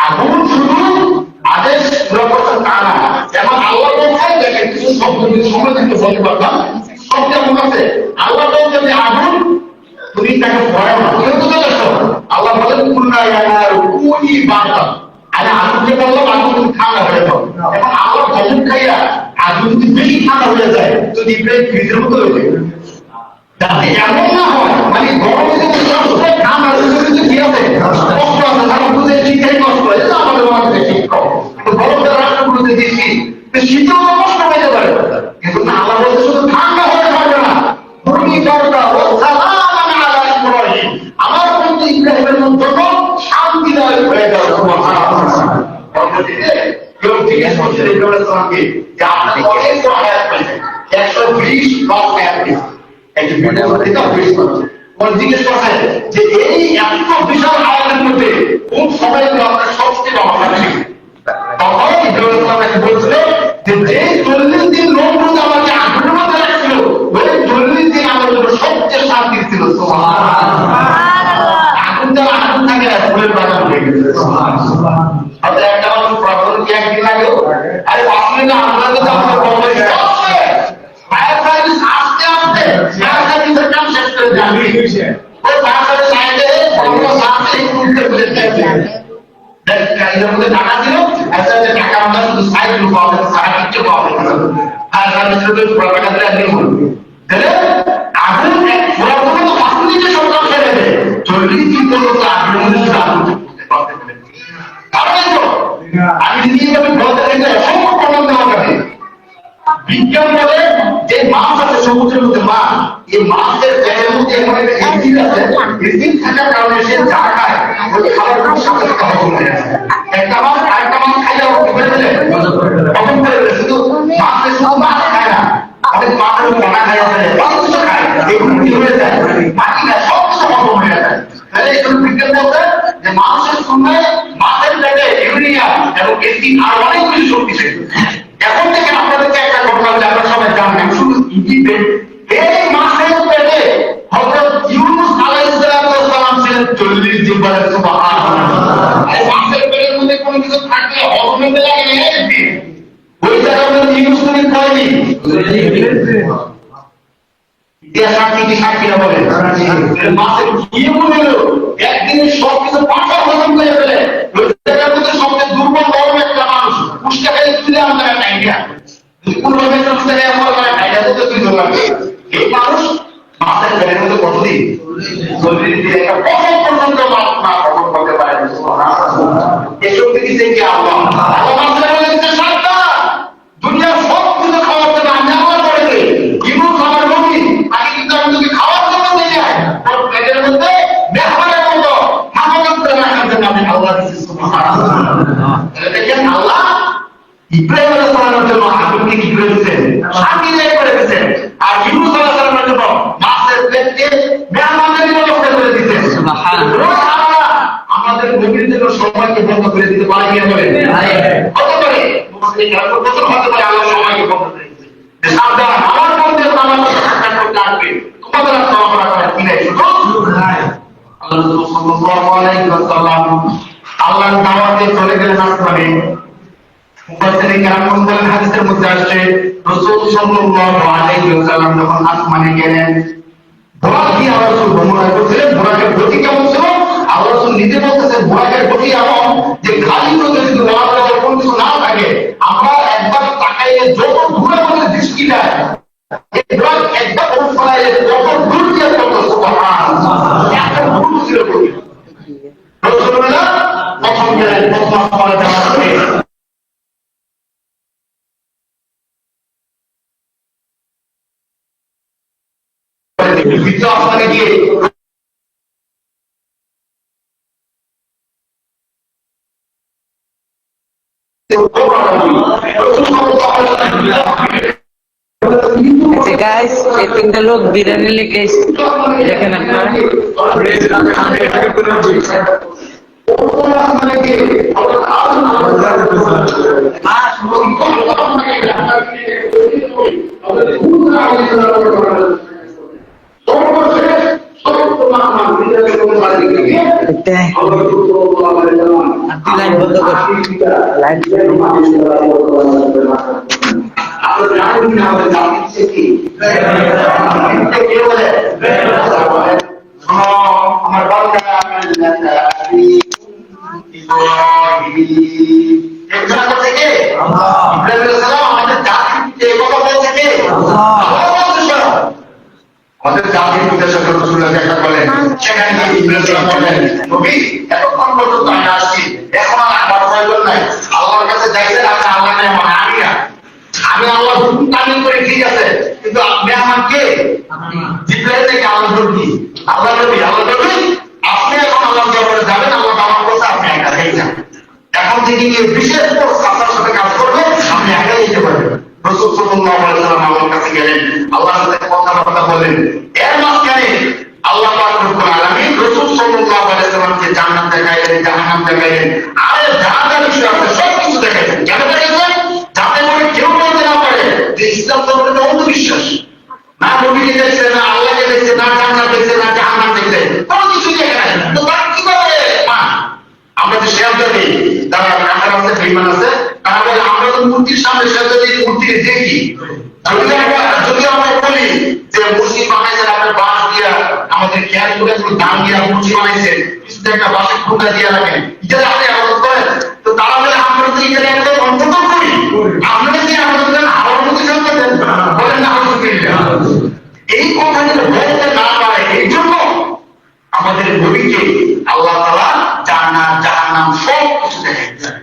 আগুন শুধু আদেশ করতে তা না, যেমন আল্লাহ বলছেন দেখেন কিছু শব্দ কিছু সময় কিন্তু বলতে পারলাম, শব্দ এমন আছে আল্লাহ বলছেন যে আগুন তুমি তাকে ভয় না, কেউ তো চলেছ। আল্লাহ বলেন কুনি বার্তা, আমি আগুনকে বললাম আগুন তুমি ঠান্ডা হয়ে যাও, এবং আল্লাহ ধমক খাইয়া আগুন যদি বেশি ঠান্ডা হয়ে যায় তো ইব্রাহিম ফ্রিজের মতো হয়ে যায়, যাতে এমন না হয় মানে গরমে যদি ঠান্ডা যদি কি আছে কষ্ট আছে তারা বুঝে শীতের কষ্ট হয়, আমাদের মাঝে ঠিক গরমটা রাষ্ট্রগুলোতে দেখি শীতেও তো কষ্ট পেতে পারে, কিন্তু আল্লাহ বলতে শুধু ঠান্ডা হয়ে থাকবে না, আমার বন্ধু ইব্রাহিমের মধ্যে শান্তিদায়ক হয়ে যাবে। কেউ জিজ্ঞেস করছে ইব্রাহিম ইসলামকে যে আপনি কত হায়াত পেয়েছেন, 120 প্লাস হায়াত পেয়েছেন, একটি ভিডিও জিজ্ঞেস করছে যে এই এত বিশাল হায়াতের মধ্যে কোন সময়গুলো আপনার সবচেয়ে ভালো লাগে? তখন ইব্রাহিম ইসলাম বলছিল যে 40 দিন নমরুদ আমাকে আগুনের মধ্যে রাখছিল, ওই 40 দিন আমার জন্য সবচেয়ে শান্তি ছিল। আগুন যারা আগুন থাকে না, ফুলের বাগান হয়ে গেছে। একটা মানুষ প্রবলেম কি একদিন লাগলো, আরে আসলে না, আমরা তো আমাদের প্রবলেম ফায়ার সার্ভিস আসতে আসতে ফায়ার সার্ভিসের কাম শেষ করে যাবে। ওই ফায়ার সার্ভিস সাইডে বড় সাথে উঠতে বলেছে এর মধ্যে টাকা ছিল, আচ্ছা যে টাকা আমরা শুধু সাইড লুক পাওয়া যাবে, সারা কিছু পাওয়া যাবে না। ফায়ার সার্ভিসের তো পুরো টাকা দিয়ে একদিন হলো তাহলে আগুন পুরো পুরো তো আসলে যে সরকার ছেড়ে দেয় 40 দিন পর্যন্ত আগুনের মধ্যে আগুন আমি যদি বলতে চাই অসংখ্য প্রমাণ দেওয়া যাবে। বিজ্ঞান বলে যে মাছ আছে সমুদ্রের মধ্যে, মাছ, এই মাছের দেহের মধ্যে এমন একটা এসিড আছে, এসিড থাকার কারণে সে যা খায় ওই খাবারগুলোর সাথে সাথে হজম হয়ে যায়। একটা মাছ আরেকটা মাছ খাইলে হজম করে ফেলে, শুধু মাছের শুধু মাছ খায় না, অনেক মাছের পোনা খায়, অনেক কিছু খায়, এগুলো কি হয়ে যায়, মাটি খায়, সব কিছু হজম হয়ে যায়। তাহলে এগুলো বিজ্ঞান বলছে যে মানুষের সঙ্গে মাছের পেটে ইউরিয়া এবং এসিড আর অনেক কিছু শক্তিশালী। এখন থেকে আপনাদেরকে একটা ঘটনা বলে আপনারা সবাই জানবেন, শুধু ইজিপ্টে এই মাছের পেটে হযরত ইউনূস আলাইহিস সালাম ছিলেন 40 দিন। বলে সুবহানাল্লাহ। এই মাছের পেটের মধ্যে কোনো কিছু থাকলে হজম হতে লাগে না, ওই জায়গার মধ্যে ইউনূস নবী কয়নি? ইতিহাস সাক্ষীরা বলে মাছের কি মনে হলো একদিনে সবকিছু পাথর হজম করে ফেলে। ওই জায়গার মধ্যে সবচেয়ে দুর্বল বড় একটা মানুষ পুষ্টা খেলে তুলে আমাদের একটা আইডিয়া, পূর্বে পুষ্টা খেলে আমার একটা আইডিয়া তো তুই লাগবে। এই মানুষ মাছের পেটের মধ্যে কতদিন? 40 দিন। একটা বছর পর্যন্ত মাছ না হজম করতে পারে। এসব দিচ্ছে কি আল্লাহ? আল্লাহ মাছের মধ্যে দিচ্ছে সাতটা দুনিয়ার সব কিছু খাওয়ার জন্য আমি আমার করে দিই, ইউনূস আমার নবী তাকে কিন্তু আমি যদি খাওয়ার জন্য দিয়ে যাই তোর পেটের মধ্যে মেহমানের মতো হাফাজত করে রাখার জন্য আমি আল্লাহ দিচ্ছি। সুবহানাল্লাহ। দেখেন আল্লাহ ইব্রাহিম আলাইহিস সালামের জন্য আগুনকে কি করে দিয়েছেন? শান্তিদায়ক করে দিয়েছেন। আর ইউনূস আলাইহিস সালামের জন্য মাছের পেটকে মেহমানের ব্যবস্থা করে দিয়েছেন। সুবহানাল্লাহ। আমাদের নবীর জন্য সবাইকে বন্ধ করে দিতে পারে কি বলে? হতে পারে মুসলিম কারণ প্রথম হতে পারে আল্লাহ সবাইকে বন্ধ করে দিয়েছে। সাবধান, আমার বন্ধু আমার সাথে সাক্ষাৎ করতে আসবে, তোমাদের আর ক্ষমা করা কি নাই? সুযোগ নাই। আল্লাহ রাসূল সাল্লাল্লাহু আলাইহি ওয়াসাল্লাম আল্লাহর দাওয়াতে চলে গেলেন আসমানে। মুফাসসিরিন কেরাম বলেন হাদিসের মধ্যে আসছে রাসূল সাল্লাল্লাহু আলাইহি ওয়াসাল্লাম যখন আসমানে গেলেন, বুরাক দিয়ে আল্লাহ রাসূল ভ্রমণ করছিলেন। বুরাকের গতি কেমন ছিল? আল্লাহ রাসূল নিজে বলতেছেন বুরাকের গতি এমন যে খালি চোখে যদি বুরাকের কোনো কিছু না থাকে, আমরা একবার তাকাইলে যত দূরে আমাদের দৃষ্টি যায় এই বুরাক একবার পৌঁছাইলে কত দূর দিয়ে কত সুবহানাল্লাহ এত দূর ছিল গতি। রাসূলুল্লাহ প্রথম গেলেন, প্রথম আসমানে যাওয়ার পরে দ্বিতীয় আসমানে গিয়ে আচ্ছা গাইস, এই তিনটা লোক বিরিয়ানি লেগে দেখেন আপনারা। লাইন বন্ধ কর, লাইন আমার বাবা থেকে আমাদের জাতিকে কথা বলছে কে? আমাদের জাতির উদ্দেশ্যে রাসূলুল্লাহ দেখা বলেন, সেখানে গিয়ে ইব্রাহিম সালাম বলেন, নবী এতক্ষণ পর্যন্ত আমি আসছি, এখন আর আমার প্রয়োজন নাই, আল্লাহর কাছে যাইতে আপনি আল্লাহ নেই আমার আমিয়া করে ঠিক আছে, কিন্তু মেহমান কে? জিব্রাইল থেকে আল্লাহ নবী, আল্লাহ নবী, আল্লাহ নবী আপনি এখন আল্লাহ দরবারে যাবেন, আল্লাহ আমার কথা আপনি একা হয়ে যান। এখন থেকে এই বিশেষ কোর্স আপনার সাথে কাজ করবে, আপনি একাই যেতে পারবেন। রাসূল সাল্লাল্লাহু আলাইহি ওয়াসাল্লাম আল্লাহর কাছে গেলেন, আল্লাহর সাথে কথাবার্তা বললেন। এর মাঝখানে আল্লাহ পাক রব্বুল আলামিন রাসূল সাল্লাল্লাহু আলাইহি ওয়াসাল্লামকে জান্নাত দেখাইলেন, জাহান্নাম দেখাইলেন, আর জাহান্নামের বিষয় আছে সব কিছু দেখাইলেন। কেন দেখাইলেন? যাতে করে কেউ বলতে না পারে যে ইসলাম ধর্মের অন্ধবিশ্বাস। না নবীকে দেখছে, না আল্লাহকে দেখছে, না জান্নাত দেখছে, না জাহান্নাম দেখছে, কোনো কিছু দেখে নাই। তো তার কিভাবে আমরা যে শেয়ার দিই, তারা রাখার আছে, বেঈমান আছে, তারা বলে আমরা তো মূর্তির সামনে শেয়ার দিই, মূর্তিকে দেখি। যদি আমরা বলি যে মূর্তি বানাইছেন আপনার বাঁশ দিয়া, আমাদের খেয়াল করে একটু দাম দিয়া মূর্তি বানাইছেন, কিছুতে একটা বাঁশের খুঁটা দিয়া রাখেন, এটা আপনি আবাদত করেন। তো তারা বলে আমরা তো এটা একদম অন্তত করি, আপনারা কি আমাদের হাওয়ার মধ্যে চলতে দেন? বলেন না এই কথাগুলো বলতে না পারে, এই জন্য আমাদের নবীকে আল্লাহ তাআলা জান্নাত জাহান্নাম সব কিছু দেখাচ্ছেন।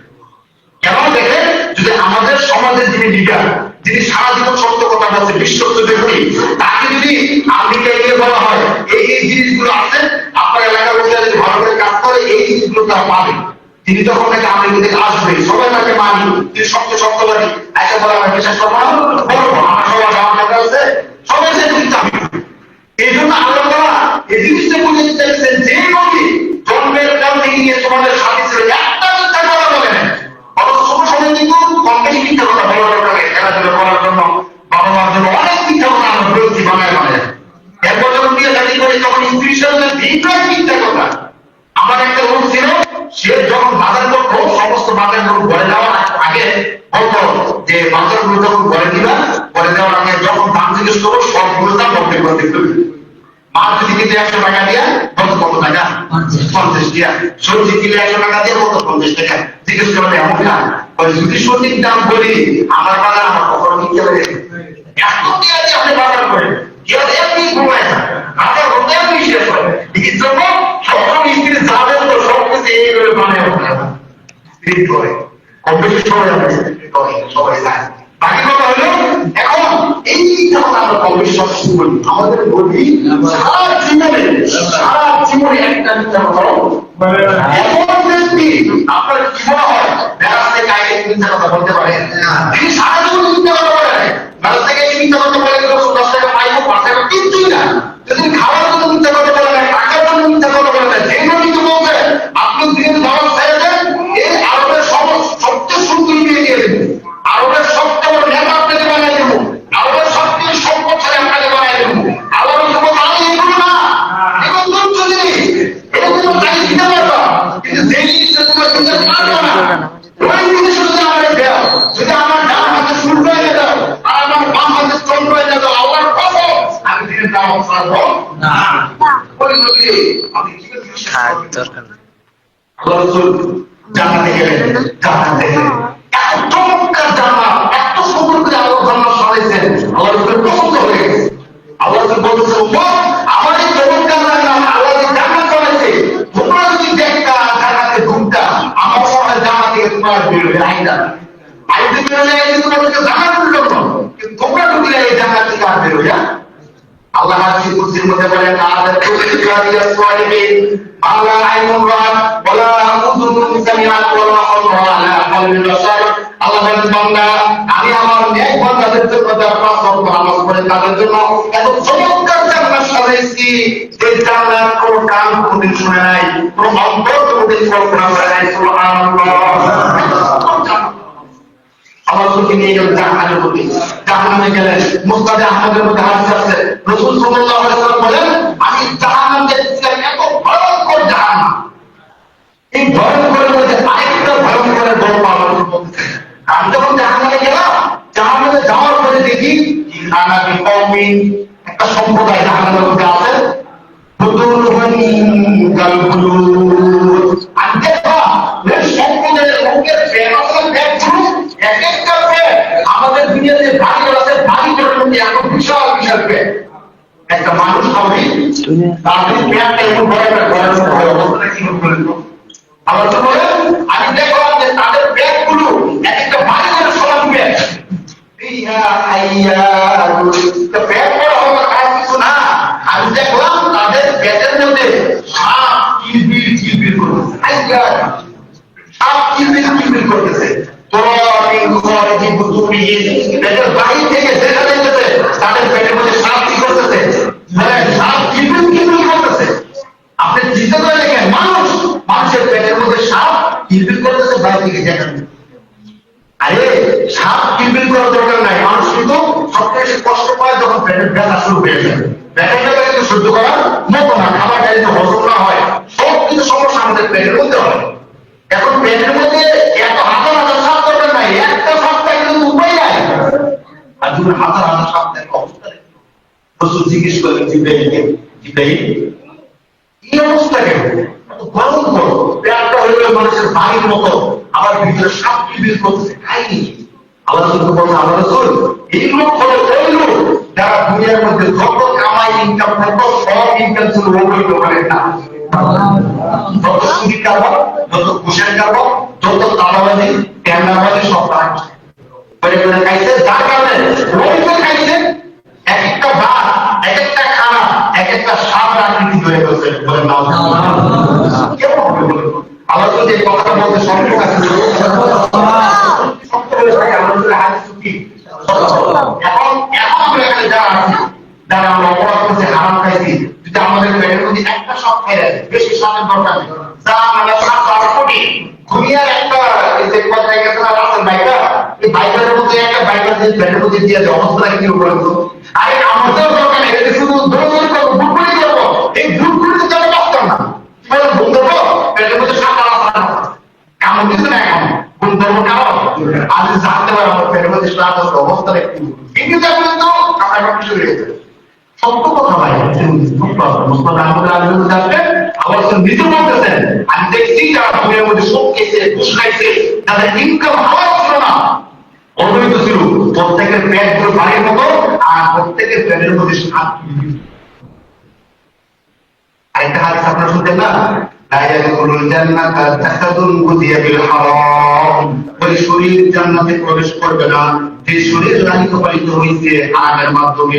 কেন দেখে? যদি আমাদের সমাজের যিনি লিডার, যিনি সারা জীবন সত্য কথা বলছে, বিশ্বস্ত ব্যক্তি, তাকে যদি আমেরিকায় গিয়ে বলা হয় এই এই জিনিসগুলো আছে, আপনার এলাকার লোকেরা যদি ভালো করে কাজ করে এই জিনিসগুলো তারা পাবে, তিনি তখন নাকি আমেরিকা থেকে আসবে, সবাই তাকে মানি, তিনি সত্যবাদী, এসে বলে আমরা বিশ্বাস করবো না, বলবো আমার সবার আমার আছে, সবাই সে জিনিস চাবে। এই জন্য আল্লাহ তাআলা এই জিনিসটা বুঝতে চাইছেন যে নবী জন্মের পর থেকে নিয়ে তোমাদের সাথে ছিল, একটা মিথ্যা কথা বলে না। অথচ ছোট সময় কিন্তু কম বেশি মিথ্যা কথা বলার কারণে, খেলাধুলা করার জন্য, বাবা মার জন্য অনেক মিথ্যা কথা আমরা বলছি বাংলায় বাংলায়। এরপর যখন বিয়ে শাদী করি তখন ইংলিশের ভিতরে মিথ্যা কথা। আমার একটা লোক ছিল, সে যখন বাজার করতো সমস্ত বাজারগুলো ঘরে যাওয়ার আগে বলতো যে বাজারগুলো যখন ঘরে দিবা, ঘরে যাওয়ার আগে যখন দাম জিজ্ঞেস করবো সবগুলো দাম বলতে করতে হবে। মাছ যদি কিনতে 100 টাকা দিয়া বলতো কত টাকা? 50 টাকা। সবজি কিনলে 100 টাকা দিয়ে বলতো 50 টাকা। জিজ্ঞেস করলে এমন না, যদি সঠিক দাম বলি আমার বাজার আমার কখনো কিনতে পারে এত দিয়ে আপনি বাজার করেন, কেউ এমনি ঘুমায় না, আমার ঘুমতে এমনি শেষ হয়। এই জন্য সকল স্ত্রী যা বলতো সব কিছু এইভাবে বানায় স্ত্রী করে কম বেশি সবাই আমরা স্ত্রী করে, সবাই যায়। বাকি কথা হলো এখন এই কথা আমরা কম বেশি সব শুরু করি, আমাদের বলি সারা জীবনে একটা মিথ্যা কথা এমন ব্যক্তি আপনার কি মনে হয় মেরাজ থেকে আগে মিথ্যা কথা বলতে পারে? তিনি সারা জীবন মিথ্যা কথা বলেন, মেরাজ থেকে মিথ্যা কথা বলে 10 টাকা পাইবো 5 টাকা কিচ্ছুই না। যদি খাওয়ার জন্য মিথ্যা কথা বলে না, টাকার জন্য মিথ্যা কথা বলে না, যে নবীকে বলতে আপনি দিনের দাওয়াত ছেড়ে দেন, এই আরবের সবচেয়ে সুন্দরী মেয়ে দিয়ে দেবেন, আরবের সবচেয়ে বড় নেতা আপনাকে বানিয়ে দেবো, আরবের সবচেয়ে সম্পদ ছেলে আপনাকে বানিয়ে দেবো। আল্লাহ বলতে আমি এগুলো না, এগুলো তুচ্ছ জিনিস, এগুলো তাই দিতে পারবা, কিন্তু যে জিনিসটা তোমার দিতে পারবো না ওই জিনিস যদি আমাকে দেও, যদি আমার ডান হাতে সূর্য এনে দাও আর আমার বাম হাতে চন্দ্র এনে দাও, আল্লাহর কসম আমি দিনের দাওয়াত ছাড়বো না। ওই নবী আপনি কি করে বিশ্বাস করবেন? আল্লাহ রাসূল জান্নাতে গেলেন, জান্নাত দেখলেন, এত চমৎকার জান্নাত, এত সুন্দর করে আল্লাহ জান্নাত সাজাইছেন, আল্লাহ রাসূলের পছন্দ হয়ে গেছে। আল্লাহ রাসূল বলতেছে আমার এই চমৎকার জান্নাত আল্লাহ যে জান্নাত বানাইছে, তোমরা যদি দেখতা জান্নাতে ঢুকতা, আমার মনে হয় জান্নাত থেকে তোমার বের হয়ে আইতা আইতে বের হয়ে আইতে তোমাদেরকে জান্নাতের জন্য, কিন্তু তোমরা ঢুকলে এই জান্নাত থেকে আর বের হয়ে আল্লাহ হাদিস কুরসির মধ্যে বলেন আযাতু লিল্লাহিস সালিহিন আলা আইনুন রাত ওয়ালা উযুনুন সামিআত ওয়ালা খালরা আলা কলবি বাশার। আল্লাহ বলেন বান্দা আমি আমার নেক বান্দাদের জন্য যারা 5 ওয়াক্ত নামাজ পড়ে তাদের জন্য এত চমৎকার জান্নাত সাজাইছি, যে জান্নাত কোনো কান কোনদিন শুনে নাই, কোনো অন্তর কোনদিন কল্পনা করে নাই। সুবহানাল্লাহ। আল্লাহ রাসূলকে নিয়ে গেলেন জাহান্নামের মধ্যে, জাহান্নামে গেলেন। মুসনাদে আহমদের মধ্যে হাদিস আছে, রাসূল সাল্লাল্লাহু আলাইহি ওয়াসাল্লাম বলেন আমি জাহান্নাম দেখছিলাম, এত ভয়ঙ্কর জাহান্নাম, এই ভয়ঙ্করের মধ্যে আরেকটা ভয়ঙ্করের গল্প আমার বলতে। আমি যখন জাহান্নামে গেলাম, জাহান্নামে যাওয়ার পরে দেখি আনাবি কওমি একটা সম্প্রদায় জাহান্নামের মধ্যে আছে, বুতুলহুম কালবুলুদ। আর দেখো এই সম্প্রদায়ের লোকের ফেরাসের ব্যাগগুলো এক একটা ব্যাগ আমাদের দুনিয়াতে বাড়ি আছে, বাড়িটার মধ্যে এত বিশাল বিশাল ব্যাগ। একটা মানুষ হবে তাদের ব্যাগটা এমন বড় অবস্থাটা কি বলেন তো? আবার তো বলেন আমি দেখলাম যে তাদের ব্যাগগুলো এক একটা বাড়ি করে সমান ব্যাগ। এই তো পেট বড় হওয়ার কাজ কিছু না। আমি দেখলাম তাদের পেটের মধ্যে সাপ কিলবিল করতেছে, সাপ কিলবিল করতেছে। পেটের বাহির থেকে দেখা যাইতেছে তাদের পেটের মধ্যে সাপ কি করতেছে, সাপ কিলবিল করতেছে। আপনি চিন্তা করে দেখেন, মানুষের পেটের মধ্যে সাপ কিলবিল করতেছে বাইরে থেকে দেখা যাচ্ছে। আরে সাপ কিলবিল করার দরকার নাই, মানুষ কিন্তু সবচেয়ে বেশি কষ্ট পায় যখন পেটের ব্যথা শুরু হয়ে যায়। পেটের ব্যথা কিন্তু সহ্য করার মতো না, খাবারটা যদি হজম না হয় সব কিছু সমস্যা আমাদের পেটের মধ্যে হয়। এখন পেটের মধ্যে এত হাজার হাজার সাপ দরকার নাই, একটা সাপটা কিন্তু উপায় নাই। আর যখন হাজার হাজার সাপ থাকে অবস্থা রসুল জিজ্ঞেস করলেন জিব্রাইলকে, জিব্রাইল এই অবস্থা কেন? গরম করো, পেটটা হয়ে গেল মানুষের বাড়ির মতো, আবার ভিতরে সাপ কিলবিল করতেছে, খাইনি। আল্লাহ রাসূল বলেন, আল্লাহ রাসূল এই লোক হলো ওই লোক যারা দুনিয়ার মধ্যে যত কামাই ইনকাম করতো সব ইনকাম ছিল ওই লোকের না। যত সুদি কারবার, যত ঘুষের কারবার, যত তালাবাজি টেন্ডারবাজি সব তারা করে খাইছে। যার কারণে ওই তো খাইছে এক একটা ভাত, এক একটা খানা, এক একটা স্বাদ আকৃতি হয়ে গেছে। বলেন না কেমন হবে বলুন? আল্লাহ তো যে কথাটা বলতে সম্পর্ক আছে, এখন আমরা এখানে যারা আছি, যারা আমরা অপরাধ করছি, হারাম খাইছি, যদি আমাদের পেটের মধ্যে একটা সাপ খাই রাখে, বেশি সাপের দরকার নেই। যা আমরা সাপ আর কোটি দুনিয়ার একটা যে কথায় গেছে না রাসেল বাইকা, এই বাইকের মধ্যে একটা বাইকের যে পেটের মধ্যে দিয়ে যে অবস্থাটা কি বলতো, আরে আমাদের দরকার নেই, এটা শুধু দৌড় করবো, বুট করে যাবো, এই বুট করে তো যাবো বাঁচতাম না। বললাম বন্ধ করবো, পেটের মধ্যে সাপ আর কামড় দিচ্ছে না, এখন বন্ধ করবো কামড় আজ জানতে পারবো আমার পেটের মধ্যে সাপ অবস্থাটা একটু কিন্তু যাবেন তো আপনার কিছু হয়ে যাবে। সত্য কথা ভাই, আবার নিজে বলতেছেন, আমি দেখছি যারা দুনিয়ার মধ্যে সব খেয়েছে, ঘুষ খাইছে, তাদের ইনকাম হওয়া ছিল না, অবৈধ ছিল। প্রত্যেকের পেট পুরো বাড়ির মতো, আর প্রত্যেকের পেটের মধ্যে সাপ। আরেকটা হাদিস আপনারা শুনতেন না, শরীর জান্নাতে প্রবেশ করবে না যে শরীর লালিত পালিত হয়েছে হারামের মাধ্যমে।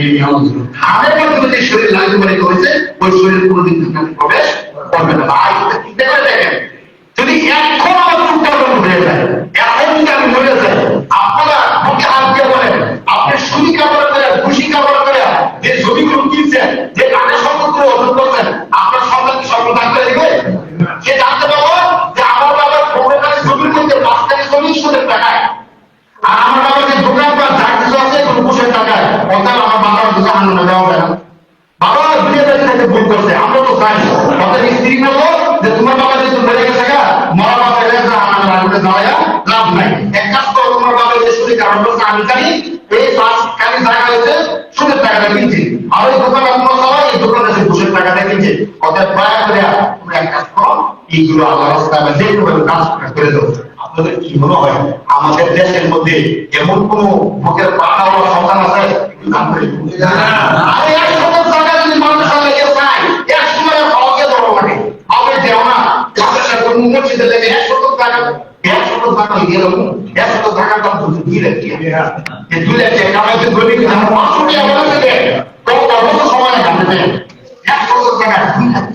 হারামের মাধ্যমে যে শরীর লালিত পালিত হয়েছে ওই শরীর কোনোদিন জান্নাতে প্রবেশ করবে না। ভাই চিন্তা করে দেখেন, যদি এখন আমার চুপটা বন্ধ হয়ে যায়, এখন যদি আমি মরে যাই, আপনারা মুখে হাত দিয়ে বলেন, আপনি সুদি কাপড় করে, খুশি কাপড় করে যে জমিগুলো কিনছেন, যে কাঠের সম্পদ অর্জন করছেন, আপনার সন্তান কি স্বপ্ন থাকতে দেখবে? সে জানতে পারবো যে আমার বাবার প্রকাশ জমির মধ্যে 5 থেকে 40 কোটি টাকায়, আর আমার বাবার যে দোকান বা যা কিছু আছে কোনো কোষের টাকায়, অর্থাৎ আমার বাবার দোকান আনন্দ দেওয়া যায় না। বাবা দুনিয়াদারি থেকে ভুল করছে, আমরা তো চাই অর্থাৎ স্ত্রী বলবো যে তোমার বাবা যেহেতু বেড়ে গেছে গা, মরা বাবা এলে আমার আগুনে জ্বালায়া লাভ নাই। এক কাজ করো, তোমার বাবা যে সুদে কারণ করছে আমি জানি, এই খালি জায়গা হয়েছে সুদের টাকাটা কিনছি, আর ওই দোকান আপনার সবাই এই দোকান আছে ঘুষের টাকাটা কিনছে। অর্থাৎ দয়া করে তুমি এক কাজ করো, এইগুলো আল্লাহ রাস্তায় যে কোনো কাজ করে দেবো। আপনাদের কি মনে হয় আমাদের দেশের মধ্যে এমন কোন বুকের পাকা হওয়া সন্তান আছে? আরে এক শতক টাকা যদি মানুষ লেগে চায়, এক সময় হওয়াকে ধরো মানে হবে দেও না, মসজিদে লেগে 1 শতক টাকা, 1 শতক টাকা গেল, 1 শতক টাকার দাম 2 লাখ টাকা। এই 2 লাখ টাকা আমাকে ধরে কি আমার 500 টাকা বলে দেয়, কত বছর সময় লাগবে? 1 শতক টাকা 2 লাখ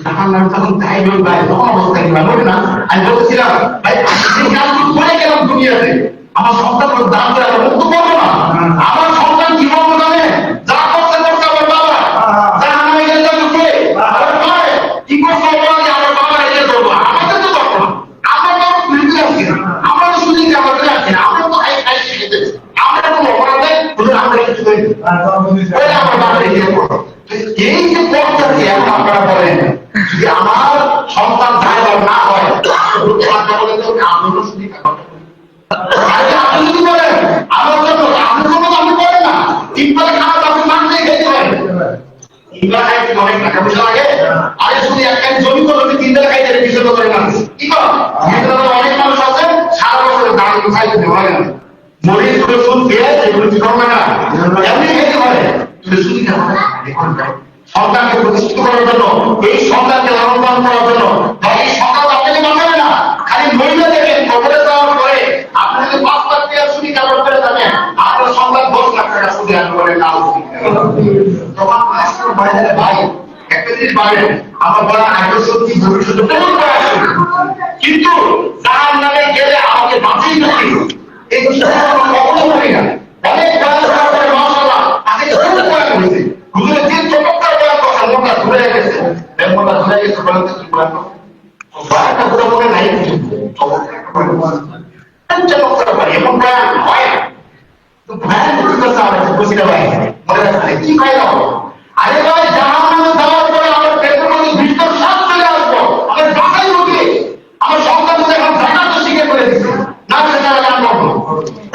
টাকা নাম তখন তাই ভাই, তখন অবস্থা কি ভালো না? আমি বলছিলাম ভাই আমি কাজ করে গেলাম দুনিয়াতে, আমার সন্তানের দাম করে আমি মুক্ত করবো না। আমার সন্তান কি বলবো জানে, যা করতে করতে আমার বাবা, যা নামে গেলে যাবো কে, আমার ভাই কি করছে আমার বাবা এটা করবো, আমাদের তো করবো না। আমার বাবা ফিরতে আসছে না, আমরা তো শুধু আমাদের আসছে না, আমরা তো খাই শিখেছি, আমরা কোনো অপরাধ নেই, শুধু আমরা কিছু করি আমার বাবা এটা করবো। এই যে পথটাকে এখন আপনারা বলেন, যদি আমার সন্তান ড্রাইভার না হয়, আপনি যদি বলেন আমার জন্য, আপনার জন্য তো আপনি করেন না, 3 বেলা খাবার আপনি মানতে খেতে পারেন, 3 বেলা খাইতে অনেক টাকা পয়সা লাগে। আরে শুধু একটা জমি করলে 3 বেলা খাইতে কিছু তো করে মানুষ কি কর, অনেক মানুষ আছে সারা বছর দাঁড়ি খাইতে পারে না, মরিচ রসুন পেঁয়াজ এগুলো কি করবে না, এমনি খেতে পারে। শুধু সন্তানকে প্রতিষ্ঠিত করার জন্য, এই সন্তানকে লালন পালন করার জন্য, এই সন্তান আপনাকে বাঁচাবে না, খালি মহিলা দেখেন কবরে যাওয়ার পরে আপনি যদি 5 লাখ টাকা তখন আসলে বাইরে ভাই একটা জিনিস পাবেন আমার বলা আগ্রহ সত্যি ভবিষ্যতে কেমন করে আসবে কিন্তু তার নামে গেলে আমাকে বাঁচিয়ে থাকি এই বিষয়টা কখনো করি না অনেক মাশাআল্লাহ আগে ধরে করা হয়েছে হুজুরের যে চমৎকার করার কথা মনটা ধরে গেছে মনটা ধরে গেছে বলেন তো কি বলবো বারটা পুরো মনে নাই চমৎকার পারি এমন প্রায় হয় তো ভয়ান কথা আছে বুঝতে পারি মনে রাখতে কি ফায়দা হবে আরে ভাই জাহান্নামে যাওয়ার পরে আমার পেটের মধ্যে ভিতর শ্বাস চলে আসবো আমার বাসায় ঢুকে আমার সন্তানদের এখন জান্নাত শিখে করে দিচ্ছে না সেটা আমি করবো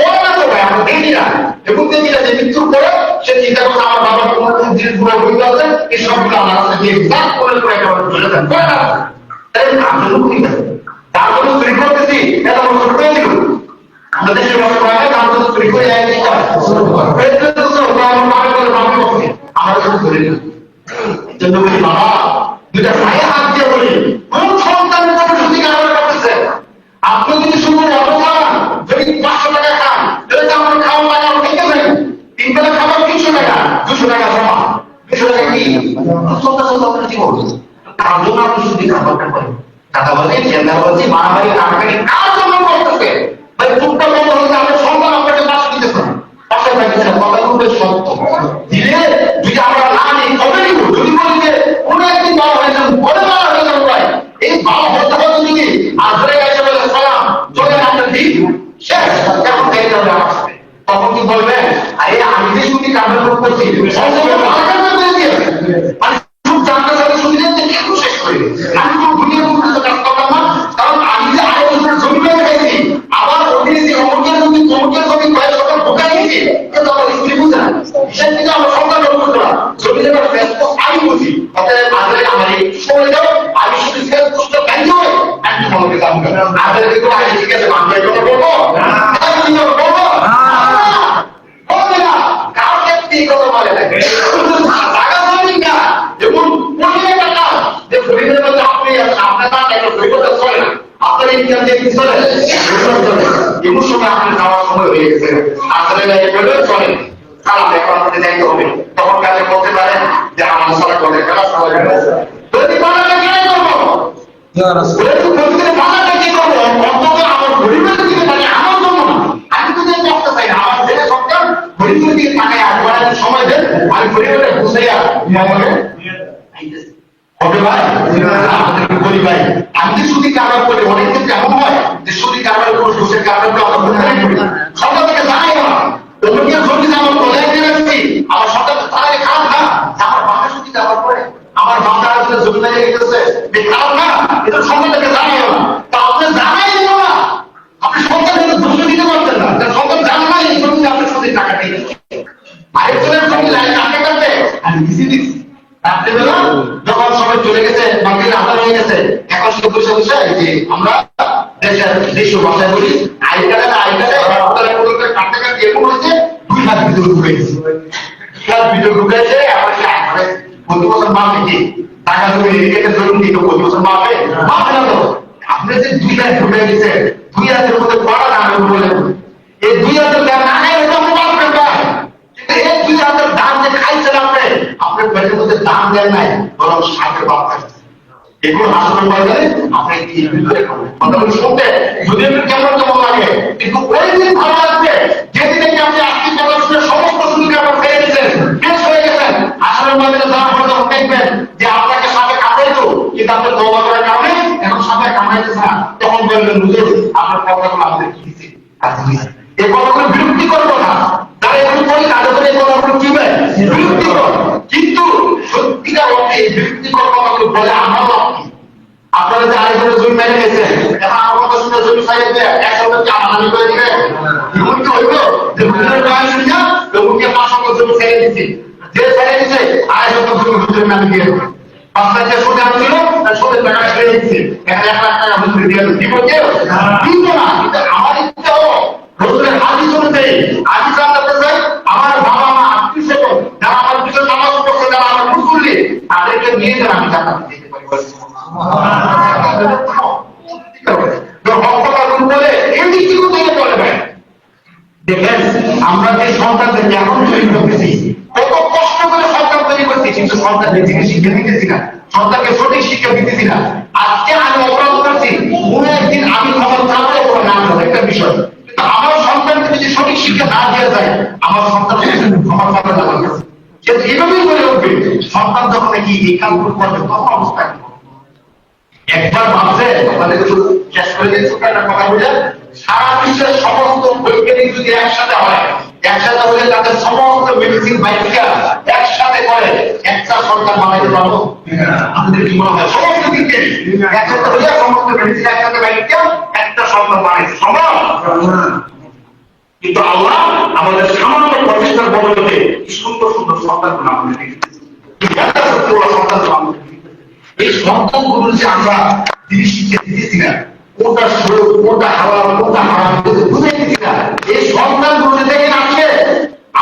ওরা না তো ভাই আমরা দেখি না এবং দেখি না যে মৃত্যুর পরে সে চিন্তা করছে আমার বাবার কোনো জিনিসগুলো হয়ে যাচ্ছে এই সবগুলো আমার কাছে দিয়ে ব্যাক করে একেবারে চলে যান তাই আমরা লুকি না তার জন্য চুরি করতেছি এটা আমার ছোট হয়ে দিল আমরা দেশের বড় করা হয় তার জন্য চুরি করে এক আমরা শুধু ধরে নিই জন্য বলি বাবা দুটা ভাই হাত দিয়ে বলি কোন সন্তানের কথা শুধু কারণ করতেছে আপনি যদি শুধু অল্প খান যদি 500 টাকা খান তাহলে আমার খাওয়া লাগে আমার ঠিক আছে 3 বেলা খাবার 300 টাকা 200 টাকা জমা 200 টাকা কি সন্তান কি করবে তার জন্য আপনি শুধু খাবারটা করেন দাদা বলে চেন্দা বলছি মারামারি কাটাকাটি কার জন্য করতেছে ভাই টুকটা বন্ধ হলে আমার সন্তান আপনাকে বাস দিতেছে পাশে থাকতেছে কথা খুবই সত্য দিলে যদি আমরা না নিই তবে নিব যদি বলি যে কোনো একদিন বাবা হয়েছে বলে বাবা হয়ে যাবো ভাই এই বাবা হতে হতে যদি আর ধরে গেছে বলে সালাম চলে আপনার দিন শেষ কেমন দেখে যাবে আমার সাথে তখন কি বলবেন আরে আমি যে শুধু কামড় করতেছি মানে খুব জানতে চাইলে শুধু কেন শেষ করে আমি তো দুনিয়া করতে কাজ করলাম না কারণ আমি যে আরো জমি পেয়ে গেছি আবার ওদিকে যে অমুকের জমি তমুকের জমি কয়েক শতক ঢোকাই দিয়েছি কিন্তু আমার স্ত্রী বুঝে না সেখান থেকে আমার সন্তান করতে না জমি যেটা ব্যস্ত আমি বুঝি অতএব আগে আমার এই সময় যাও আমি শুধু সে পুষ্ট ব্যাংক হয়ে আমি তোমাকে দাম করবো আগে কিন্তু আগে ঠিক আছে আমি এটা বলবো বলবো বলবে না কারো ক্ষেত্রে এই কথা বলে না জায়গা জমি না এবং কোটি টাকা যে গরিবের মধ্যে আপনি আপনার না একটা গরিবতা চলে না আপনার ইনকাম দিয়ে কি চলে এমন সময় আপনার যাওয়ার সময় হয়ে গেছে আসলে এগুলো চলে খারাপ এখন আপনাদের যাইতে হবে তখন কাজে বলতে পারেন যে আমার সারা করে খেলা সারা করে যদি বানালে কেন করবো প্রতিদিন বানালে কি করবো অন্তত আমার গরিবের দিকে পারি আমার জন্য না আমি তো যে করতে চাই না আমার ছেলে সরকার গরিবের দিকে তাকায় আর সময় দেন আমি গরিবের বুঝাইয়া হবে ভাই আমাদেরকে বলি ভাই আমি যে সুদী কারবার করি অনেক ক্ষেত্রে এমন হয় যে সুদী কারবার করে ঘুষের কারবার করে আমরা ভুলটাই করি সরকার থেকে জানাই না অন্যকে যদি আমার প্রদায় দিয়ে রাখছি আমার সরকার তারা খারাপ না আমার বাসা সুদী কারবার করে আমার বাসা আসলে জমি লাগিয়ে গেছে খারাপ না এটা সরকার থেকে জানাই না তা আপনি জানাই দিল না আপনি সরকারকে দোষ দিতে পারতেন না সরকার জানা না এই জমিতে আপনি সুদীর টাকা দিয়ে আরেকজনের জমি লাইন টাকা কাটবে আমি দিচ্ছি রাত্রিবেলা যখন সবাই চলে গেছে বাকি আধার হয়ে গেছে এখন শুধু বসে বসে যে আমরা দেশীয় ভাষায় বলি আইকাটা কাটতে কাটতে এমন হয়েছে 2 হাত ভিতরে ঢুকে গেছে 2 হাত ভিতরে ঢুকেছে আবার প্রতি বছর মাপে কি টাকা জমি রেখে জমি দিত প্রতি বছর মাপে মাপে না তো আপনি যে 2 হাত ঢুকে গেছে 2 হাতের মধ্যে পড়া না আমি বলে এই 2 হাতের দাম না হয় ওটা মাপবে পায় কিন্তু এই 2 হাতের দাম যে খাইছেন আপনি আপনার পেটের মধ্যে দাম দেন নাই বরং সাপের বাপ খাইছে এগুলো হাসপাতাল বাজারে আপনাকে কি ভিতরে কথা বলে শুনতে যদি কেমন কেমন লাগে কিন্তু ওই দিন ভালো লাগবে যেদিন থেকে আপনি আর্থিক প্রদর্শনের সমস্ত সুবিধা আপনার ফেলে দিয়েছেন শেষ হয়ে গেছেন হাসপাতাল বাজারে যাওয়ার পরে যখন দেখবেন যে আপনাকে সাপে কামড়াইতো কিন্তু আপনি তওবা করার কারণে এখন সাপে কামড়াইতেছে না তখন বলবেন হুজুর আপনার কথাগুলো আমাদের কি দিচ্ছে এই কথাগুলো বিরক্তিকর কথা তারা এগুলো করি তাদের করে এই কথাগুলো কি হয় বিরক্তিকর কিন্তু সত্যিকার অর্থে এই বিরক্তিকর কথাগুলো বলে আমার লাভ কি আপনারা যে আরেকজনের জমি মেরে গেছে এখন আমার কথা শুনে জমি সাইড দেয় একসাথে কি আমার নামে করে দিবে এমন কি হইলো যে হুজুরের বয়স শুনিয়া লোককে 500 জমি ছেড়ে দিচ্ছে যে ছেড়ে দিচ্ছে 250 জমি হুজুরের নামে দিয়ে দেবে 5 লাখ টাকা সুদ ছিল তার সুদের টাকা ছেড়ে দিচ্ছে এখন 1 লাখ টাকা হুজুর দিয়ে দিব কেউ দিব না কিন্তু আমার ইচ্ছা হলো হুজুরের হাদিস অনুযায়ী আমি জানতে চাই আমার বাবা মা আত্মীয় যারা আমার পিছনে নামাজ পড়ছে যারা আমার মুসল্লি তাদেরকে নিয়ে যান আমি জান্নাতে যেতে পারি বলে এই দিকটুকু থেকে বলে ভাই দেখেন আমরা যে সন্তানদেরকে এখন তৈরি করতেছি কত কষ্ট করে করছি কিন্তু সন্তানকে ঠিক শিক্ষা দিতেছি না, সন্তানকে সঠিক শিক্ষা দিতেছি না। আজকে আমি অপরাধ করছি, কোনো একদিন আমি ক্ষমা চাবো অপরাধ না করবো, একটা বিষয়। কিন্তু আমার সন্তানকে যদি সঠিক শিক্ষা না দেওয়া যায়, আমার সন্তান ক্ষমা চাবে না আমার কাছে। সে এভাবেই বলে উঠবে, সন্তান যখন নাকি এই কাজ করবে তখন অবস্থায় একবার ভাবছে আমাদের শুধু শেষ করে দিয়ে ছোট একটা কথা বলে, সারা বিশ্বের সমস্ত বৈজ্ঞানিক যদি একসাথে হয়, একসাথে হলে তাদের সমস্ত মেডিসিন বাইকা একসাথে করে একটা সরকার বানাইতে পারবো? আমাদের কি মনে হয় সমস্ত দিকে একসাথে হলে সমস্ত মেডিসিন একসাথে বাইকা একটা সরকার বানাইছে সম্ভব? কিন্তু আল্লাহ আমাদের সামান্য প্রচেষ্টার বদলে সুন্দর সুন্দর সন্তানগুলো আমাদের সন্তান, এই সন্তানগুলো যে আমরা জিনিস শিখে দিতেছি না, কোনটা সুযোগ, কোনটা হালাল, কোনটা হারাম বুঝে দিচ্ছি না। এই সন্তানগুলো দেখে আসছে,